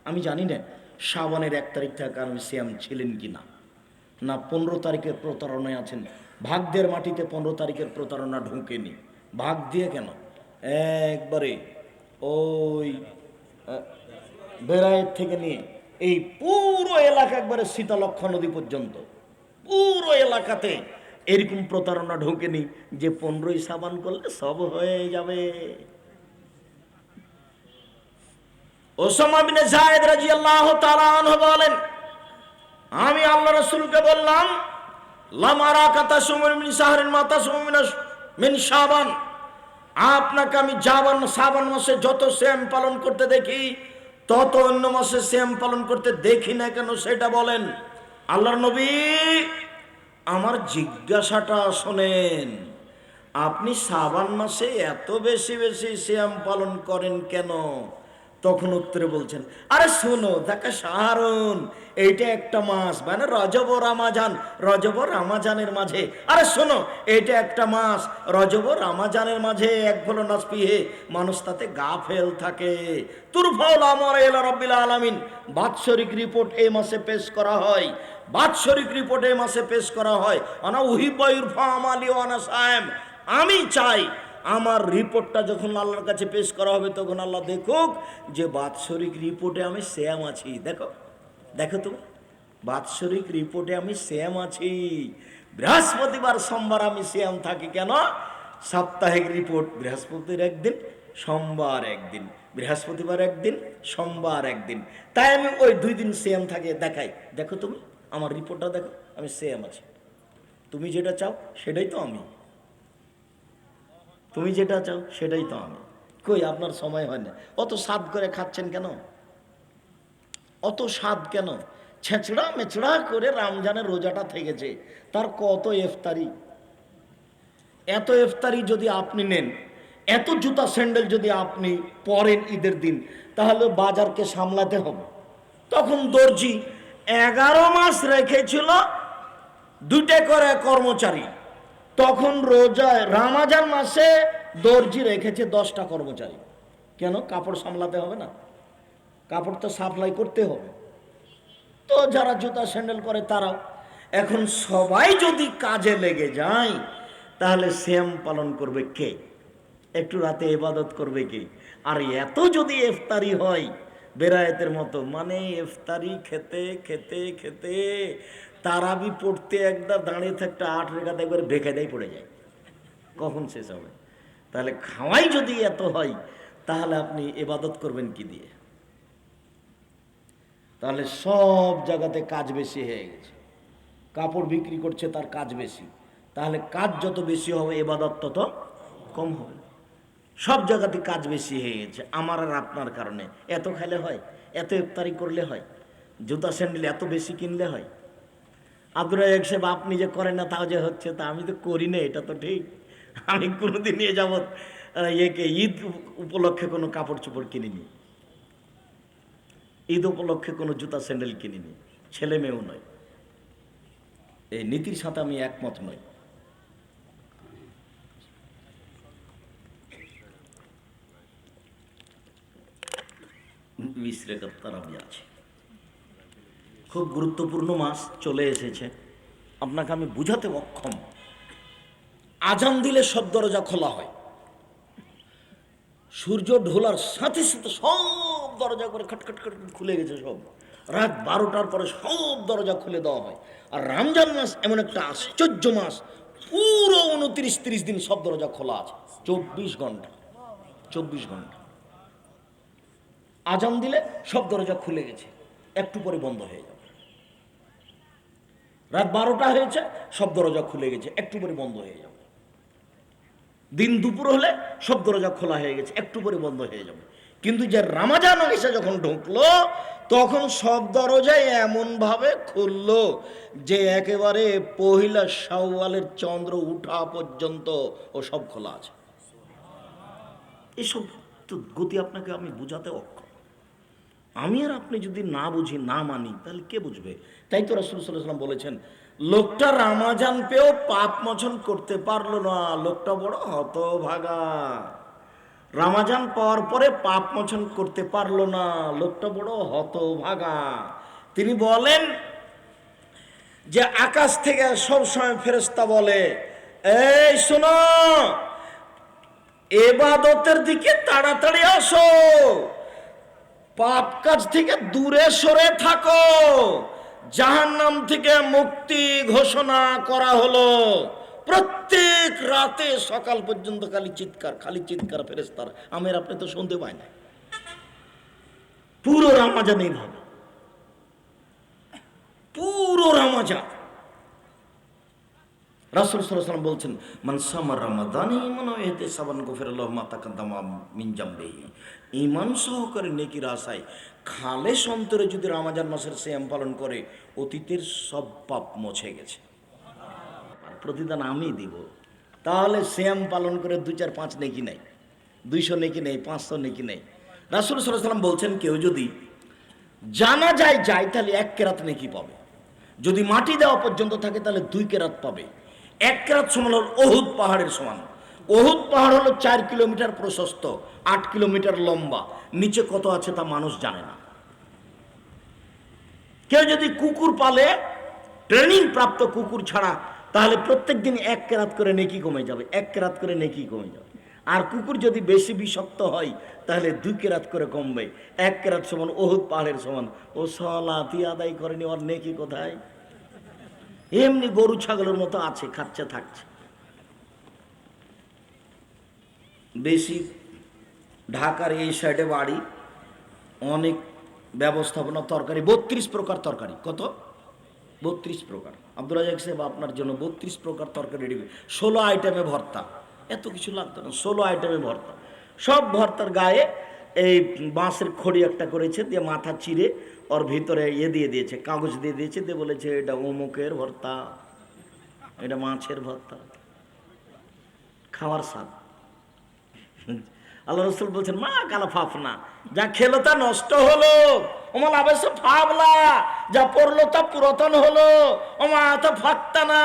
Speaker 1: আমি জানি না শাবানের 1 তারিখ থেকে আপনি সিয়াম ছিলেন কি না, না 15 তারিখের প্রতারণায় আছেন। ভাগ্যের মাটিতে 15 তারিখের প্রতারণা ঢুকেনি। ভাগ দিয়ে কেন? একবারে ওই বেড়ায়ের থেকে নিয়ে এই পুরো এলাকা, একবারে শীতলক্ষ্যা নদী পর্যন্ত পুরো এলাকাতে এরকম প্রতারণা ঢোকেনি যে 15ই শাবান করলে সব হয়ে যাবে। ওসামা বিন যায়েদ রাদিয়াল্লাহু তাআলা আনহু বলেন, আমি আল্লাহ রাসূলকে বললাম, লামারাকা তাসুমু মিন শাহরিন মা তাসুমু মিন শাবান। আপনাকে আমি শাবান মাসে যত সিয়াম পালন করতে দেখি, তত অন্য মাসে সিয়াম পালন করতে দেখি না কেন সেটা বলেন। আল্লাহর নবী আমার জিজ্ঞাসাটা শোনেন, আপনি শাবান মাসে এত বেশি বেশি সিয়াম পালন করেন কেন? তখন উত্তরে বলছেন, আরে শোনো দেখা শাহরুন, এইটা একটা মাস, মানে রজব ও রামাজান, রজব ও রামাজানের মাঝে, আরে শোনো এইটা একটা মাস, রজব ও রামাজানের মাঝে এক ভলো নাসপিহে, মানুষ তাতে গাফেল থাকে। তুরফাউল আমর ইলা রাব্বিল আলামিন, বাৎসরিক রিপোর্ট এই মাসে পেশ করা হয়, বাৎসরিক রিপোর্ট এই মাসে পেশ করা হয়। আনা উহিব্বু ইরফা আমালি ওয়া আনা সায়েম, আমি চাই আমার রিপোর্টটা যখন আল্লাহর কাছে পেশ করা হবে তখন আল্লাহ দেখুক যে বাৎসরিক রিপোর্টে আমি শ্যাম আছি। দেখো দেখো তো, বাৎসরিক রিপোর্টে আমি শ্যাম আছি। বৃহস্পতিবার সোমবার আমি শ্যাম থাকি কেন? সাপ্তাহিক রিপোর্ট বৃহস্পতির একদিন, সোমবার একদিন, বৃহস্পতিবার একদিন, সোমবার একদিন, তাই আমি ওই 2 দিন শ্যাম থাকি দেখাই। দেখো তুমি আমার রিপোর্টটা দেখো, আমি শ্যাম আছি। তুমি যেটা চাও সেটাই তো আমি, তুমি যেটা চাও সেটাই তো আমি। কই আপনার সময় হয় না? অত স্বাদ করে খাচ্ছেন কেন? অত স্বাদ কেন? ছেঁচড়া মেচড়া করে রমজানের রোজাটা থেকেছে, তার কত ইফতারি। এত ইফতারি যদি আপনি নেন, এত জুতা স্যান্ডেল যদি আপনি পরেন ঈদের দিন, তাহলে বাজারকে সামলাতে হবে। তখন দর্জি 11 মাস রেখেছিল 2টে করে কর্মচারী, তখন রোজায় রমজান মাসে দর্জি রেখেছে 10টা কর্মচারী। কেন? কাপড় সামলাতে হবে না? কাপড় তো সাপ্লাই করতে হবে। তো যারা জুতা স্যান্ডেল করে তারাও। এখন সবাই যদি কাজে লেগে যায় তাহলে সিয়াম পালন করবে কে? একটু রাতে ইবাদত করবে কে? আর এত যদি ইফতারি হয় বেরায়েতের মতো, মানে ইফতারি খেতে খেতে খেতে তারাবি পড়তে একটা দাঁড়িয়ে থাকতে 8 রেখাত একবার বেকায়দাই পড়ে যায়, কখন শেষ হবে? তাহলে খাওয়াই যদি এত হয় তাহলে আপনি ইবাদত করবেন কি দিয়ে? তাহলে সব জায়গাতে কাজ বেশি হয়ে গেছে। কাপড় বিক্রি করছে তার কাজ বেশি, তাহলে কাজ যত বেশি হবে ইবাদত তত কম হবে। সব জায়গাতে কাজ বেশি হয়ে গেছে আমার আর আপনার কারণে। এত খেলে হয়, এত ইফতারি করলে হয়, জুতা স্যান্ডেল এত বেশি কিনলে হয়। আব্দুর রাজ্জাক সাহেব আপনি যে করেন না তাও যে হচ্ছে, তা আমি তো করি না, এটা তো ঠিক। আমি কোনোদিন নিয়ে যাবত ঈদ উপলক্ষে কোনো কাপড় চোপড় কিনিনি, ঈদ উপলক্ষে কোনো জুতা স্যান্ডেল কিনিনি, ছেলে মেয়েও নয়। এই নীতির সাথে আমি একমত নই। তারাবি আছে, খুব গুরুত্বপূর্ণ মাস চলে এসেছে, আপনাকে আমি বুঝাতে অক্ষম। আজান দিলে সব দরজা খোলা হয়, সূর্য ঢোলার সাথে সাথে সব দরজা করে খটখট খট খুলে গেছে সব। রাত 12টার পরে সব দরজা খুলে দেওয়া হয়। আর রমজান মাস এমন একটা আশ্চর্য মাস, পুরো 29-30 দিন সব দরজা খোলা আছে, 24 ঘন্টা, 24 ঘন্টা। আজান দিলে সব দরজা খুলে গেছে, একটু পরে বন্ধ হয়ে যাবে। রাত 12টা হয়েছে, সব দরজা খুলে গেছে, একটু পরে বন্ধ হয়ে যাবে। দিন দুপুর হলে সব দরজা খোলা হয়ে গেছে, একটু পরে বন্ধ হয়ে যাবে। কিন্তু যে রমজান এসে যখন ঢুকলো তখন সব দরজায় এমন ভাবে খুললো যে একেবারে পহিলা শাওয়ালের চন্দ্র উঠা পর্যন্ত ও সব খোলা আছে। এসব তো গতি আপনাকে আমি বুঝাতে অক্ষম। আমি আর আপনি যদি না বুঝি, না মানি, তাহলে কে বুঝবে? তাই তো রাসূল সাল্লাল্লাহু আলাইহি ওয়াসাল্লাম বলেছেন, লোকটা রমজান পেয়েও পাপ মোচন করতে পারলো না, লোকটা বড় হতভাগা। রমজান পাওয়ার পরে পাপ মোচন করতে পারলো না, লোকটা বড় হতভাগা। তিনি বলেন যে আকাশ থেকে সবসময় ফেরেশতা বলে, এই শোনো, ইবাদতের দিকে তাড়াতাড়ি আসো, পাপ কাজ থেকে দূরে সরে থাকো, জাহান্নাম থেকে মুক্তি ঘোষণা করা হলো। প্রত্যেক রাতে সকাল পর্যন্ত খালি চিৎকার, খালি চিৎকার ফেরেশতার। আমের আপনি তো শুনতে পাই না, পুরো রমজান এইভাবে, পুরো রমজান। রাসূল সাল্লাল্লাহু আলাইহি ওয়াসাল্লাম বলছেন, মান সামা রমাদান ঈমানান ওয়া ইহতিসাবান গুফিরাল্লাহু মা তাকাদ্দামা মিন জামবিহি। ঈমান সহকারে নেকির আশায় খালেস অন্তরে যদি রমজান মাসের সিয়াম পালন করে, অতীতের সব পাপ মুছে গেছে। আর প্রতিদান আমি দিব। তাহলে সিয়াম পালন করে 2, 4, 5 নেকি নেই, 200 নেকি নেই, 500 নেকি নেই। রাসূল সাল্লাল্লাহু আলাইহি ওয়াসাল্লাম বলছেন, কেউ যদি জানা যায় তাহলে 1 কেরাত নেকি পাবে। যদি মাটি দেওয়া পর্যন্ত থাকে তাহলে 2 কেরাত পাবে। 1 কেরাত সমান হল ওহুদ পাহাড়ের সমান। ওহুদ পাহাড় হলো 4 কিলোমিটার প্রশস্ত, 8 কিলোমিটার লম্বা। নিচে কত আছে তা মানুষ জানে না। কেউ যদি কুকুর পালে, ট্রেনিং প্রাপ্ত কুকুর ছাড়া, তাহলে প্রত্যেক দিন 1 কেরাত করে নেকি কমে যাবে, 1 কেরাত করে নেকি কমে যাবে। আর কুকুর যদি বেশি বিষাক্ত হয় তাহলে 2 কেরাত করে কমবে। 1 কেরাত সমান ওহুদ পাহাড়ের সমান। ও সালাতি আদায় করেনি, ওর নেকি কোথায়? এমনি গরু ছাগলের মতো আছে, খাচ্ছে থাকছে। বেশি ঢাকার এই সাইডে বাড়ি, অনেক ব্যবস্থাপনা, তরকারি 32 প্রকার তরকারি। কত? 32 প্রকার। আব্দুল রাজাক সাহেব আপনার জন্য 32 প্রকার তরকারি রেডি, 16 আইটেমে ভর্তা। এত কিছু লাগতো না, 16 আইটেমে ভর্তা। সব ভর্তার গায়ে এই বাঁশের খড়ি একটা করেছে, দিয়ে মাথা চিরে ওর ভিতরে দিয়ে দিয়েছে, কাগজ দিয়ে দিয়েছে, দিয়ে বলেছে এটা অমুকের ভর্তা, এটা মাছের ভর্তা। খাওয়ার স্বাদ। আল্লাহ রাসূল বলছেন, মা কালা ফাফনা, যা খেলো তা নষ্ট হলো, ওমাল আবেশ ফাবলা, যা পড়লো তা পুরাতন হলো, ওমা তা ফাক্তা না,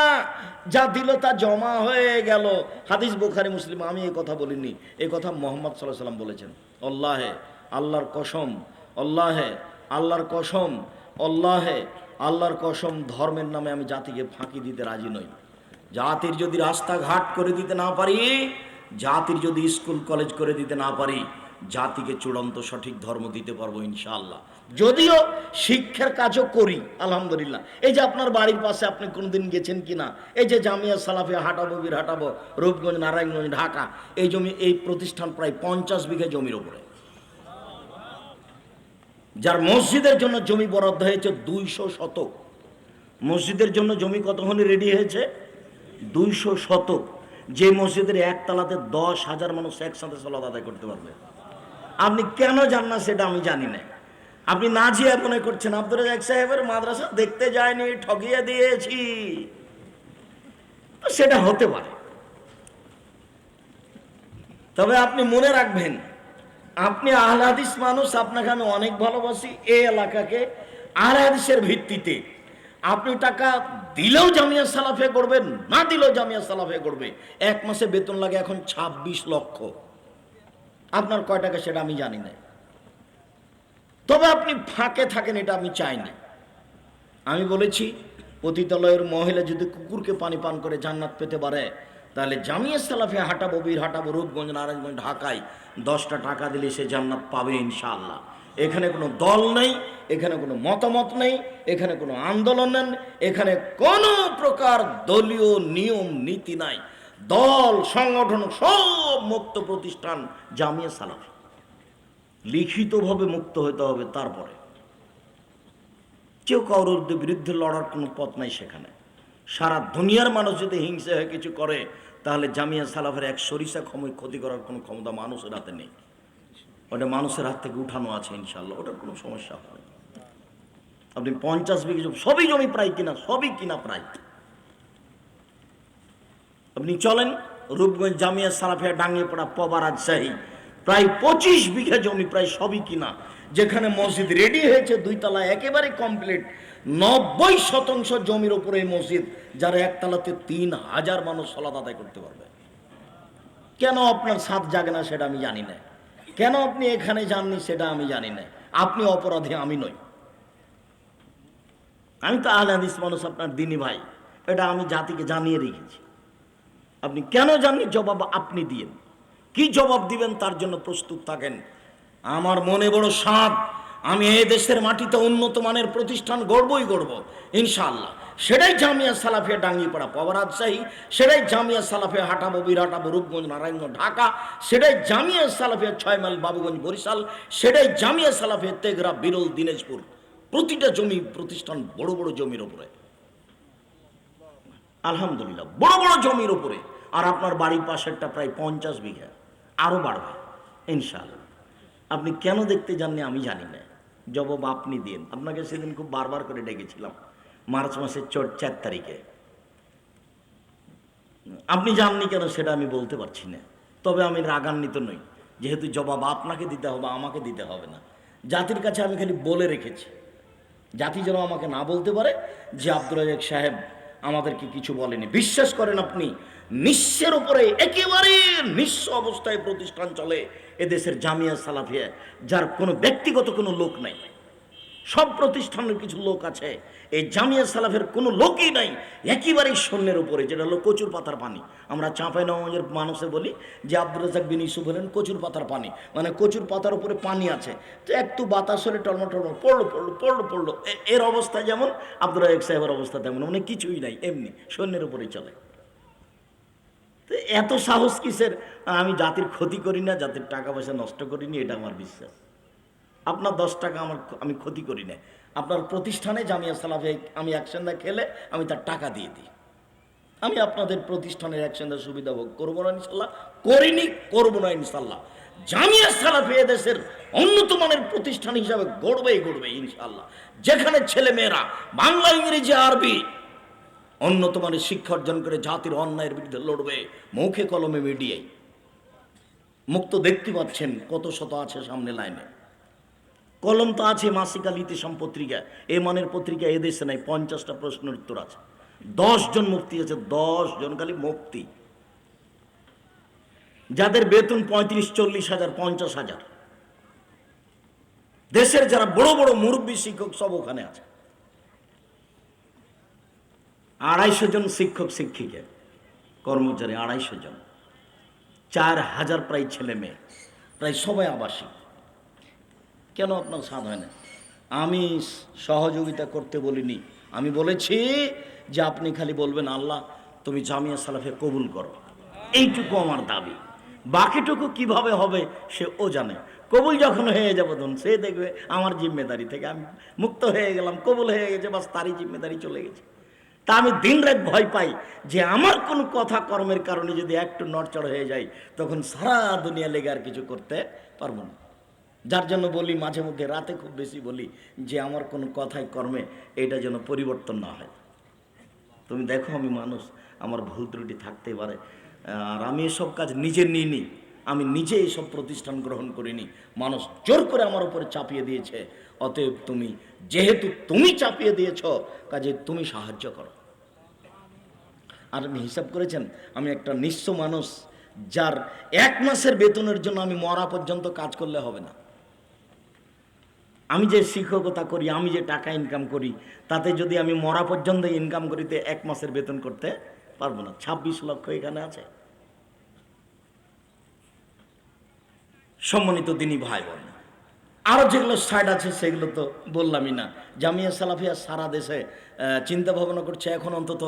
Speaker 1: যা দিল তা জমা হয়ে গেল। হাদিস বুখারী মুসলিম। আমি এই কথা বলিনি, এই কথা মুহাম্মদ সাল্লাল্লাহু আলাইহি ওয়াসাল্লাম বলেছেন। আল্লাহে, আল্লাহর কসম, আল্লাহে, আল্লাহর কসম, আল্লাহে, আল্লাহর কসম, ধর্মের নামে আমি জাতিকে ফাঁকি দিতে রাজি নই। জাতির যদি রাস্তাঘাট করে দিতে না পারি, জাতির যদি স্কুল কলেজ করে দিতে না পারি, জাতিকে চূড়ান্ত সঠিক ধর্ম দিতে পারবো ইনশাআল্লাহ। যদিও শিক্ষার কাজও করি আলহামদুলিল্লাহ। এই যে আপনার বাড়ির পাশে আপনি কোনোদিন গেছেন কিনা, এই যে জামিয়া সালাফিয়া হাটাবো, বীরহাটাবো, রূপগঞ্জ, নারায়ণগঞ্জ, ঢাকা, এই জমি, এই প্রতিষ্ঠান প্রায় 50 বিঘা জমির ওপরে, যার মসজিদের জন্য জমি বরাদ্দ হয়েছে 200 শতক। মসজিদের জন্য জমি কতখানি রেডি হয়েছে? 200 শতক। যে মসজিদের একতলাতে 10,000 মানুষ একসাথে সালাত আদায় করতে পারবে। আপনি কেন যান না সেটা আমি জানি না। আপনি না যেয়ে মনে করছেন আব্দুল রাজাক সাহেবের মাদ্রাসা দেখতে যায়নি, ঠকিয়ে দিয়েছি, সেটা হতে পারে। তবে আপনি মনে রাখবেন, আপনি আহলে হাদিস মানুষ, আপনাকে আমি অনেক ভালোবাসি। এই এলাকাকে আহলে হাদিসের ভিত্তিতে আপনি টাকা দিলেও জামিয়া সালাফে করবেন, না দিলেও জামিয়া সালাফে করবে। 1 মাসে বেতন লাগে এখন 26 লক্ষ। আপনার কয় টাকা সেটা আমি জানি না। তবে আপনি ফাঁকে থাকেন, এটা আমি চাই না। আমি বলেছি, পতিতালয়ের মহিলা যদি কুকুরকে পানি পান করে জান্নাত পেতে পারে, তাহলে জামিয়া সালাফে হাটাবো, বীরহাটাবো, রূপগঞ্জ, নারায়ণগঞ্জ, ঢাকায় 10টা টাকা দিলে সে জান্নাত পাবে ইনশাআল্লাহ। এখানে কোনো দল নেই, এখানে কোনো মতামত নেই, এখানে কোনো আন্দোলন নেই, এখানে কোনো প্রকার দলীয় নিয়ম নীতি নাই। দল সংগঠন সব মুক্ত প্রতিষ্ঠান জামিয়া সালাফি। লিখিতভাবে মুক্ত হতে হবে, তারপরে কেউ কারোর বিরুদ্ধে লড়ার কোনো পথ নাই সেখানে। সারা দুনিয়ার মানুষ যদি হিংসা হয়ে কিছু করে, তাহলে জামিয়া সালাফের এক সরিষা ক্ষতি করার কোনো ক্ষমতা মানুষের হাতে নেই। ওটা মানুষের হাত থেকে উঠানো আছে ইনশাল্লাহ, ওটার কোনো সমস্যা হবে। আপনি 50 বিঘা সবই জমি প্রায় কিনা, সবই কিনা প্রায়। আপনি চলেন রূপগঞ্জ জামিয়া সালাফিয়া ডাঙ্গিপাড়া পবা রাজশাহী, প্রায় 25 বিঘা জমি, প্রায় সবই কিনা। যেখানে মসজিদ রেডি হয়েছে 2 তলা একেবারে কমপ্লিট, 90% জমির উপরে এই মসজিদ, যারা একতলাতে 3000 মানুষ সালাত আদায় করতে পারবে। কেন আপনার সাথ জাগে না সেটা আমি জানি না, কেন আপনি এখানে যাননি সেটা আমি জানি না। আপনি অপরাধী, আমি নই। আমি তো আহলে হাদিস মানুষ, আপনার দিনী ভাই, এটা আমি জাতিকে জানিয়ে রেখেছি। আপনি কেন জাননি জবাব আপনি দিয়েন, কি জবাব দিবেন তার জন্য প্রস্তুত থাকেন। আমার মনে বড় সাধ, আমি এই দেশের মাটিতে উন্নত মানের প্রতিষ্ঠান গড়বই গড়ব ইনশাআল্লাহ। সেটাই জামিয়া সালাফিয়া ডাঙ্গিপাড়া পবা রাজশাহী, সেটাই জামিয়া সালাফিয়া হাটাবো, বীরহাটাবো, রূপগঞ্জ, নারায়ণগঞ্জ, ঢাকা, সেটাই জামিয়া সালাফিয়া 6 মাইল বাবুগঞ্জ, বরিশাল, সেটাই জামিয়া সালাফিয়া তেঘরা, বিরল, দিনাজপুর। প্রতিটা জমি প্রতিষ্ঠান বড় বড় জমির ওপরে। আলহামদুলিল্লাহ, বড় বড় জমির উপরে। আর আপনার বাড়ির পাশেরটা প্রায় 50 বিঘা, আরও বাড়বে ইনশাআল্লাহ। আপনি কেন দেখতে যাননি আমি জানি না, জবাব আপনি দিন। আপনাকে সেদিন খুব বারবার করে ডেকেছিলাম মার্চ মাসের 4 তারিখে, আপনি জাননি কেন সেটা আমি বলতে পারছি না। তবে আমি রাগান্বিত নই, যেহেতু জবাব আপনাকে দিতে হবে, আমাকে দিতে হবে না। জাতির কাছে আমি খালি বলে রেখেছি, জাতি যেন আমাকে না বলতে পারে যে আব্দুল রাজ্জাক সাহেব আমাদেরকে কিছু বলেনি। বিশ্বাস করেন আপনি, নিঃস্বের উপরে একেবারে নিঃস্ব অবস্থায় প্রতিষ্ঠান চলে এদেশের জামিয়া সালাফিয়া, যার কোনো ব্যক্তিগত কোনো লোক নাই। সব প্রতিষ্ঠানের কিছু লোক আছে, এই জামিয়া সালাফের কোনো লোকই নাই, একেবারেই শূন্যের উপরে, যেটা হলো কচুর পাতার পানি। আমরা চাঁপাইনবাবগঞ্জের মানুষে বলি যে আব্দুল রাজ্জাক বিন ইউসুফ হলেন কচুর পাতার পানি, মানে কচুর পাতার উপরে পানি আছে, তো একটু বাতাস হলে টলমা টলমা পড়লো। এর অবস্থা যেমন আব্দুল রাজ্জাক সাহেবের অবস্থা তেমন, মানে কিছুই নাই, এমনি শূন্যের উপরেই চলে। তো এত সাহস কিসের? আমি জাতির ক্ষতি করি না, জাতির টাকা পয়সা নষ্ট করিনি, এটা আমার বিশ্বাস। আপনার 10 টাকা আমি ক্ষতি করি না। আপনার প্রতিষ্ঠানে জামিয়া সালাফে আমি অ্যাকশনটা খেলে আমি তার টাকা দিয়ে দিই। আমি আপনাদের প্রতিষ্ঠানের অ্যাকশনটা সুবিধা ভোগ করবো না ইনশাল্লাহ, করিনি, করবো না ইনশাল্লাহ। জামিয়া সালাফে এদেশের উন্নত মানের প্রতিষ্ঠান হিসাবে গড়বে ইনশাল্লাহ, যেখানে ছেলে মেয়েরা বাংলা, ইংরেজি, আরবি উন্নত মানের শিক্ষা অর্জন করে জাতির অন্যায়ের বিরুদ্ধে লড়বে, মুখে কলমে মিডিয়ায়। মুক্ত দেখতে পাচ্ছেন কত শত আছে সামনে লাইনে। কলম তো আছে মাসিক আল ইতিসাম পত্রিকা, এ মানের পত্রিকা এদেশে নাই। 50টা প্রশ্নের উত্তর আছে, 10 জন মুফতি আছে, 10 জন খালি মুফতি, যাদের বেতন 35-40 হাজার, 50 হাজার। দেশের যারা বড় বড় মুরব্বী শিক্ষক সব ওখানে আছে। 250 জন শিক্ষক শিক্ষিকা কর্মচারী, 250 জন, 4000 প্রায় ছেলে মেয়ে, প্রায় সবাই আবাসিক। কেন আপনার সাধ হয় না? আমি সহযোগিতা করতে বলিনি, আমি বলেছি যে আপনি খালি বলবেন আল্লাহ তুমি জামিয়া সালাফে কবুল করো, এইটুকু আমার দাবি। বাকিটুকু কিভাবে হবে সে ও জানে। কবুল যখন হয়ে যাবে তখন সে দেখবে আমার জিম্মেদারি থেকে আমি মুক্ত হয়ে গেলাম, কবুল হয়ে গেছে, বাস তারই জিম্মেদারি চলে গেছে। তা আমি দিন রাত ভয় পাই যে আমার কোনো কথা কর্মের কারণে যদি একটু নড়চড় হয়ে যায় তখন সারা দুনিয়া লেগে আর কিছু করতে পারবো না। যার জন্য বলি মাঝে মধ্যে, রাতে খুব বেশি বলি যে আমার কোনো কথায় কর্মে এটা যেন পরিবর্তন না হয়। তুমি দেখো আমি মানুষ, আমার ভুল ত্রুটি থাকতেই পারে, আর আমি এসব কাজ নিজে নিইনি, আমি নিজে এইসব প্রতিষ্ঠান গ্রহণ করিনি, মানুষ জোর করে আমার উপরে চাপিয়ে দিয়েছে। অতএব তুমি যেহেতু তুমি চাপিয়ে দিয়েছ, কাজে তুমি সাহায্য করো। আর আপনি হিসাব করেছেন আমি একটা নিঃস্ব মানুষ, যার 1 মাসের বেতনের জন্য আমি মরা পর্যন্ত কাজ করলে হবে না। আমি যে শিক্ষকতা করি, আমি যে টাকা ইনকাম করি, তাতে যদি আমি মরা পর্যন্ত ইনকাম করিতে 1 মাসের বেতন করতে পারবো না। 26 লক্ষ এখানে আছে। সম্মানিত দিনী ভাই বোন, আরও যেগুলো সাইড আছে সেগুলো তো বললামই না। জামিয়া সালাফিয়া সারা দেশে চিন্তা ভাবনা করছে, এখন অন্তত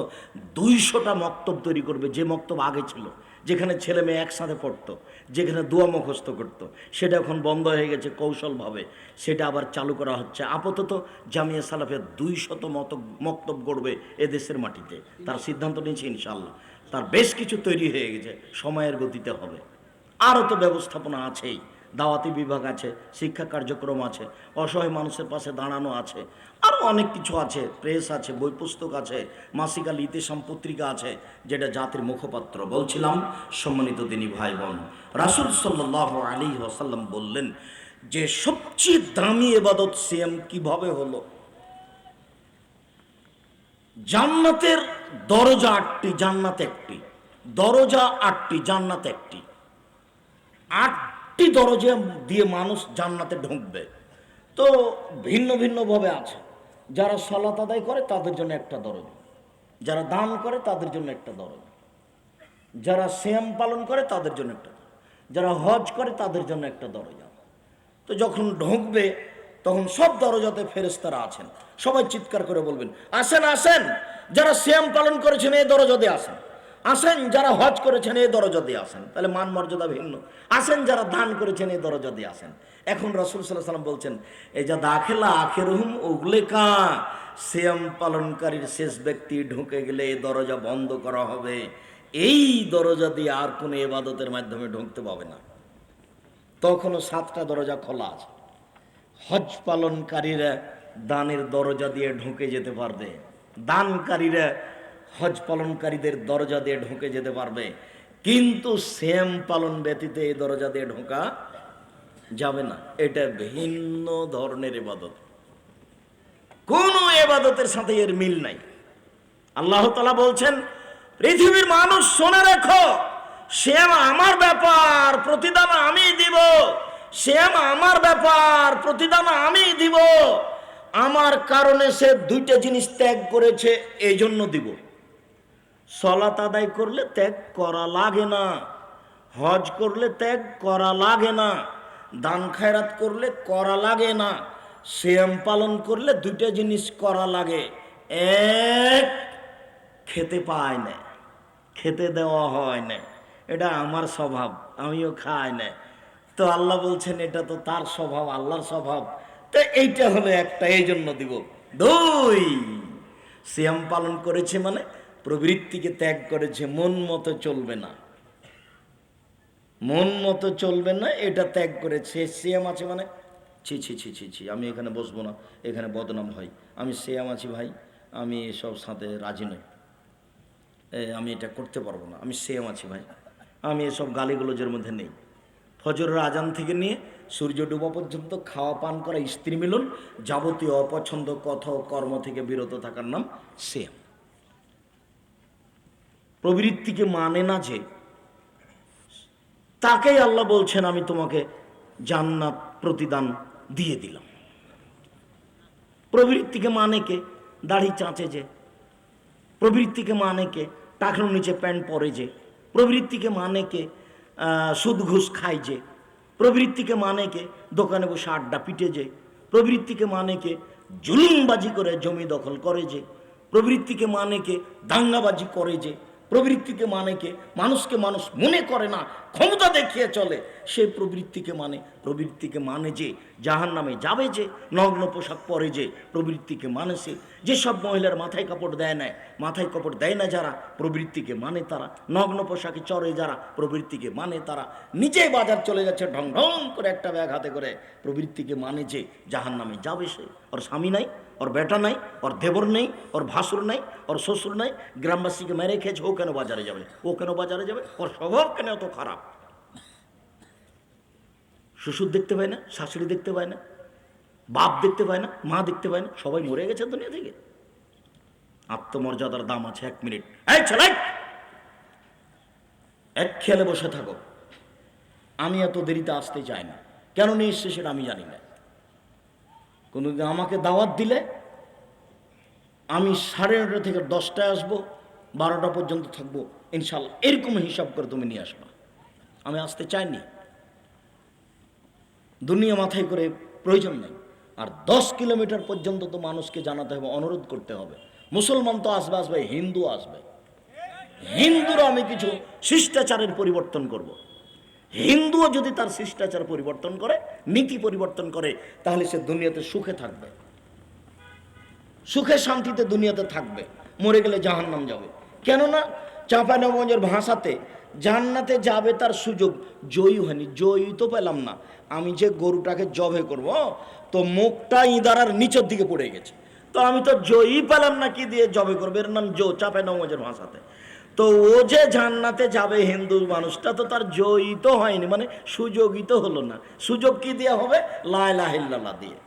Speaker 1: 200টা মক্তব তৈরি করবে। যে মক্তব আগে ছিল, যেখানে ছেলে মেয়ে একসাথে পড়তো, যেখানে দোয়া মুখস্থ করতো, সেটা এখন বন্ধ হয়ে গেছে কৌশলভাবে, সেটা আবার চালু করা হচ্ছে। আপাতত জামিয়া সালাফিয়া 200 মক্তব গড়বে এদেশের মাটিতে, তার সিদ্ধান্ত নিয়েছে ইনশাআল্লাহ। তার বেশ কিছু তৈরি হয়ে গেছে, সময়ের গতিতে হবে। আরও তো ব্যবস্থাপনা আছেই, দাওয়াতি বিভাগ আছে, শিক্ষা কার্যক্রম আছে, অসহায় মানুষের পাশে দাঁড়ানো আছে, আরও অনেক কিছু আছে, প্রেস আছে, বই পুস্তক আছে, মাসিক আল ইতিসাম পত্রিকা আছে, যেটা জাতির মুখপাত্র। বলছিলাম সম্মানিত দিনী ভাই বোন, রাসূল সাল্লাল্লাহু আলাইহি ওয়াসাল্লাম বললেন যে সবচেয়ে দামি ইবাদত সিয়াম কিভাবে হলো। জান্নাতের দরজা 8টি, জান্নাত 1টি, দরজা 8টি, জান্নাত 1টি। 8টি দরজা দিয়ে মানুষ জান্নাতে ঢুকবে। তো ভিন্ন ভিন্নভাবে আছে। যারা সালাত আদায় করে তাদের জন্য একটা দরজা, যারা দান করে তাদের জন্য একটা দরজা, যারা সিয়াম পালন করে তাদের জন্য একটা, যারা হজ করে তাদের জন্য একটা দরজা। তো যখন ঢুকবে তখন সব দরজাতে ফেরেশতারা আছেন, সবাই চিৎকার করে বলবেন আসেন আসেন, যারা সিয়াম পালন করেছেন এই দরজা দিয়ে আসেন, আসেন যারা হজ করেছেন এই দরজা দিয়ে আসেন। তাহলে মান মর্যাদা ভিন্ন। আসেন যারা দান করেছেন এই দরজা দিয়ে আসেন। এখন রাসূল সাল্লাল্লাহু আলাইহি ওয়াসাল্লাম বলছেন এই যা দাখিলা আখিরুহুম উগলিকা, সিয়াম পালনকারীর শেষ ব্যক্তি ঢুকে গেলে এই দরজা বন্ধ করা হবে। এই দরজা দিয়ে আর কোনো ইবাদতের মাধ্যমে ঢুকতে পাবে না। তখনও 7টা দরজা খোলা আছে। হজ পালনকারীরা দানের দরজা দিয়ে ঢুকে যেতে পারবে, দানকারীরা হজ পালনকারীদের দরজা দিয়ে ঢুকে যেতে পারবে, কিন্তু সিয়াম পালন ব্যতীত এই দরজা দিয়ে ঢোকা যাবে না। এটা ভিন্ন ধরনের ইবাদত, কোন ইবাদতের সাথে এর মিল নাই। আল্লাহ তাআলা বলছেন, পৃথিবীর মানুষ শুনে রেখো, সিয়াম আমার ব্যাপার, প্রতিদান আমি দিব। সিয়াম আমার ব্যাপার, প্রতিদান আমি দিব। আমার কারণে সে 2টা জিনিস ত্যাগ করেছে, এই জন্য দিব। সালাত আদায় করলে ত্যাগ করা লাগে না, হজ করলে ত্যাগ করা লাগে না, দান খায়রাত করলে করা লাগে না। সিয়াম পালন করলে 2টা জিনিস করা লাগে। এক, খেতে পায় না, খেতে দেওয়া হয় না, এটা আমার স্বভাব, আমিও খাই না। তো আল্লাহ বলছেন এটা তো তার স্বভাব, আল্লাহর স্বভাব, তো এইটা হলো একটা, এই জন্য দিব। 2, সিয়াম পালন করেছে মানে প্রবৃত্তিকে ত্যাগ করেছে, মন মতো চলবে না, মন মতো চলবে না, এটা ত্যাগ করেছে। সিয়াম আছে মানে ছি ছি ছি ছি ছি, আমি এখানে বসবো না, এখানে বদনাম হয়, আমি সিয়াম আছি ভাই, আমি এসব সাথে রাজি নই, আমি এটা করতে পারবো না, আমি সিয়াম আছি ভাই, আমি এসব গালিগুলোজের মধ্যে নেই। ফজরের আজান থেকে নিয়ে সূর্য ডুবা পর্যন্ত খাওয়া পান করা, স্ত্রী মিলন, যাবতীয় অপছন্দ কথা ও কর্ম থেকে বিরত থাকার নাম সিয়াম। প্রবৃত্তিকে মানে না যে, তাকেই আল্লাহ বলছেন আমি তোমাকে জান্নাত প্রতিদান দিয়ে দিলাম। প্রবৃত্তিকে মানে কে? দাড়ি চাঁচে যে, প্রবৃত্তিকে মানে কে? টাকনুর নিচে প্যান্ট পরে যে, প্রবৃত্তিকে মানে কে? সুদ ঘুষ খায় যে, প্রবৃত্তিকে মানে কে? দোকানে বসে আড্ডা পিটে যে, প্রবৃত্তিকে মানে কে? জুলুমবাজি করে জমি দখল করে যে, প্রবৃত্তিকে মানে কে? দাঙ্গাবাজি করে যে, প্রবৃত্তিকে মানে কে? মানুষকে মানুষ মনে করে না, ক্ষমতা দেখিয়ে চলে, সে প্রবৃত্তিকে মানে। প্রবৃত্তিকে মানে যে জাহান্নামে যাবে যে, নগ্ন পোশাক পরে যে, প্রবৃত্তিকে মানে সে। যেসব মহিলার মাথায় কাপড় দেয় না, মাথায় কাপড় দেয় না যারা, প্রবৃত্তিকে মানে তারা। নগ্ন পোশাকে চড়ে যারা, প্রবৃত্তিকে মানে তারা। নিজে বাজার চলে যাচ্ছে ঢং ঢং করে একটা ব্যাগ হাতে করে, প্রবৃত্তিকে মানে যে জাহান্নামে যাবে সে। ওর স্বামী নাই, ওর বেটা নাই, ওর দেবর নেই, ওর ভাসুর নাই, ওর শ্বশুর নাই, গ্রামবাসীকে মেরে খেয়েছে, ও কেন বাজারে যাবে? ও কেন বাজারে যাবে? ওর স্বভাব কেন এত খারাপ? শ্বশুর দেখতে পায় না, শাশুড়ি দেখতে পায় না, বাপ দেখতে পায় না, মা দেখতে পায় না, সবাই মরে গেছে দুনিয়া থেকে। আত্মমর্যাদার দাম আছে 1 মিনিট। এই ছেলে, এক খেয়ালে বসে থাকো। আমি এত দেরিতে আসতে চাই না, কেন নিয়ে এসছে সেটা আমি জানি না। কোনোদিন আমাকে দাওয়াত দিলে আমি 9:30 থেকে 10টায় আসবো, 12টা পর্যন্ত থাকবো ইনশাল্লাহ, এরকম হিসাব করে তুমি নিয়ে আসবা। আমি আসতে চাইনি, দুনিয়া মাথায় করে প্রয়োজন নেই। আর 10 কিলোমিটার পর্যন্ত তো মানুষকে জানাতে হবে, অনুরোধ করতে হবে। মুসলমান তো আসবে, আসবে, হিন্দু আসবে। হিন্দুরা আমি কিছু শিষ্টাচারের পরিবর্তন করব। হিন্দুও যদি তার শিষ্টাচার পরিবর্তন করে, নীতি পরিবর্তন করে, তাহলে সে দুনিয়াতে সুখে থাকবে, সুখে শান্তিতে দুনিয়াতে থাকবে। মরে গেলে জাহান্নাম যাবে। কেননা চাঁপাইনবাবগঞ্জের ভাষাতে জান্নাতে যাবে তার সুযোগ, জয়ী হয়নি, জয়ী তো পেলাম না। আমি যে গরুটাকে জবে করব, তো মুখটা ইদারার নিচের দিকে পড়ে গেছে, তো আমি তো জয়ী পেলাম না, কি দিয়ে জবে করবে? এর নাম চাঁপাইনবাবগঞ্জের ভাষাতে। তো ও যে জান্নাতে যাবে হিন্দু মানুষটা, তো তার জয়ী তো হয়নি, মানে সুযোগই তো হলো না। সুযোগ কি দিয়ে হবে? লা ইলাহা ইল্লাল্লাহ দিয়ে।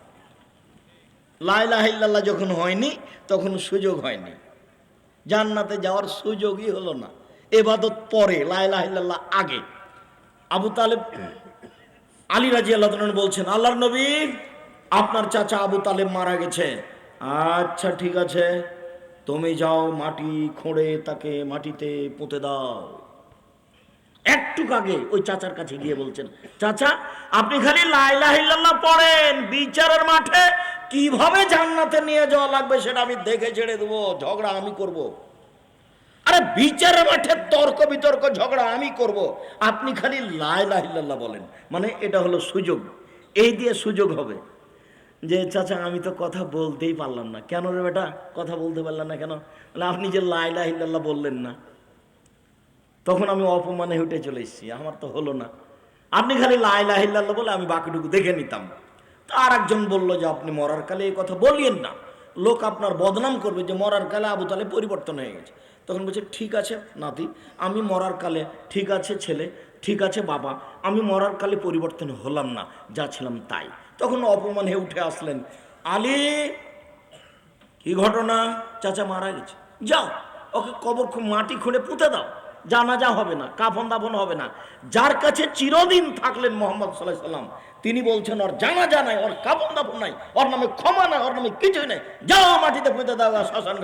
Speaker 1: লা ইলাহা ইল্লাল্লাহ যখন হয়নি, তখন সুযোগ হয়নি, জান্নাতে যাওয়ার সুযোগই হলো না। ইবাদত পরে, লা ইলাহা ইল্লাল্লাহ আগে। আবু তালেব, আলী রাদিয়াল্লাহু তাআলা বলছেন, আল্লাহর নবী, আপনার চাচা আবু তালেব মারা গেছে। আচ্ছা ঠিক আছে, তুমি যাও মাটি খুঁড়ে তাকে মাটিতে পুঁতে দাও। একটু আগে ওই চাচার কাছে গিয়ে বলছেন, চাচা আপনি খালি লা ইলাহা ইল্লাল্লাহ পড়েন, বিচারের মাঠে কিভাবে জান্নাতে নিয়ে যাওয়া লাগবে সেটা আমি দেখে ছেড়ে দেবো, ঝগড়া আমি করব। আরে বিচারের মাঠে তর্ক বিতর্ক ঝগড়া আমি করব, আপনি খালি লা ইলাহা ইল্লাল্লাহ বলেন। মানে এটা হলো সুযোগ, এই দিয়ে সুযোগ হবে। যে চাচা আমি তো কথা বলতেই পারলাম না। কেন রে বেটা কথা বলতে পারলাম না কেন? বলে আপনি যে লা ইলাহা ইল্লাল্লাহ বললেন না, তখন আমি অপমানে হেঁটে চলে এসেছি, আমার তো হলো না। আপনি খালি লা ইলাহা ইল্লাল্লাহ বলে আমি বাকিটুকু দেখে নিতাম। তা আর একজন বললো যে আপনি মরার কালে এই কথা বলিয়েন না, লোক আপনার বদনাম করবে যে মরার কালে আবু তালেব পরিবর্তন হয়ে গেছে। তখন বলছে ঠিক আছে নাতি, আমি মরার কালে, ঠিক আছে ছেলে, ঠিক আছে বাবা, আমি মরার কালে পরিবর্তন হলাম না, যা ছিলাম তাই। তখন অপমান হয়ে উঠে আসলেন, আলী কি ঘটনা? চাচা মারা গেছে, যাও ওকে কবর মাটি খুঁড়ে পুঁতে দাও, জানাজা হবে না, কাফন দাফন হবে না। যার কাছে চিরদিন থাকলেন মোহাম্মদ সাল্লাল্লাহু আলাইহি সাল্লাম, তিনি বলছেন ওর জানাজা নাই, ওর কাফন দাফন নাই, ওর নামে ক্ষমা নাই, ওর নামে কিছুই নাই, যাও মাটিতে পুঁতে দাও, শ্মশান